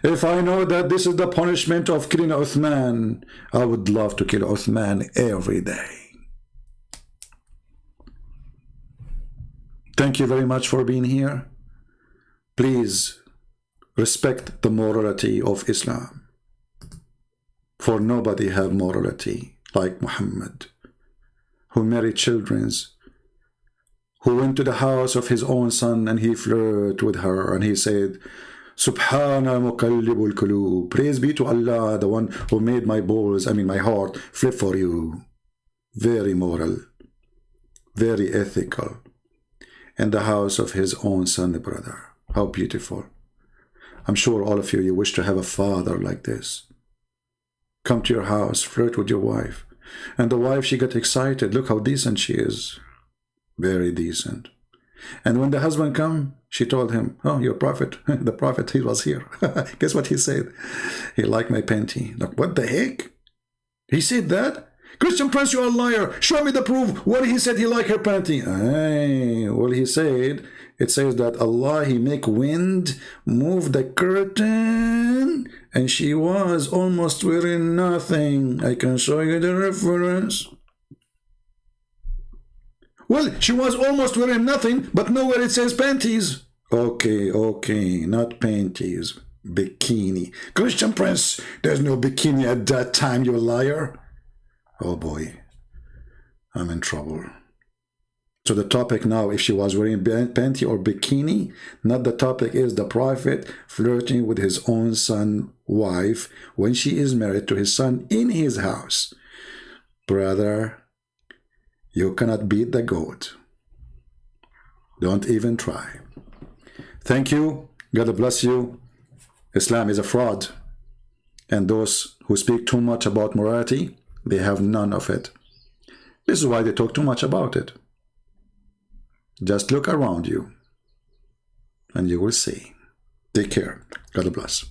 that this is the punishment of killing Uthman, I would love to kill Uthman every day. Thank you very much for being here. Please respect the morality of Islam. For nobody have morality like Muhammad, who married children, who went to the house of his own son and he flirted with her and he said, Subhana muqallibul qulub. Praise be to Allah, the one who made my heart flip for you. Very moral, very ethical. In the house of his own son, brother. How beautiful. I'm sure all of you wish to have a father like this. Come to your house, flirt with your wife. And the wife, she got excited. Look how decent she is. Very decent. And when the husband come, she told him, oh, your prophet, the prophet, he was here. Guess what he said? He liked my panty. Look, what the heck? He said that? Christian Prince, you're a liar. Show me the proof. What he said he liked her panty. Well, he said, it says that Allah, he make wind move the curtain, and she was almost wearing nothing. I can show you the reference. Well, she was almost wearing nothing, but nowhere it says panties. Okay, not panties. Bikini. Christian Prince, there's no bikini at that time, you liar. Oh boy, I'm in trouble. So the topic now, if she was wearing panty or bikini, not the topic is the Prophet flirting with his own son wife when she is married to his son in his house. Brother, you cannot beat the goat. Don't even try. Thank you. God bless you. Islam is a fraud. And those who speak too much about morality, they have none of it. This is why they talk too much about it. Just look around you and you will see. Take care. God bless.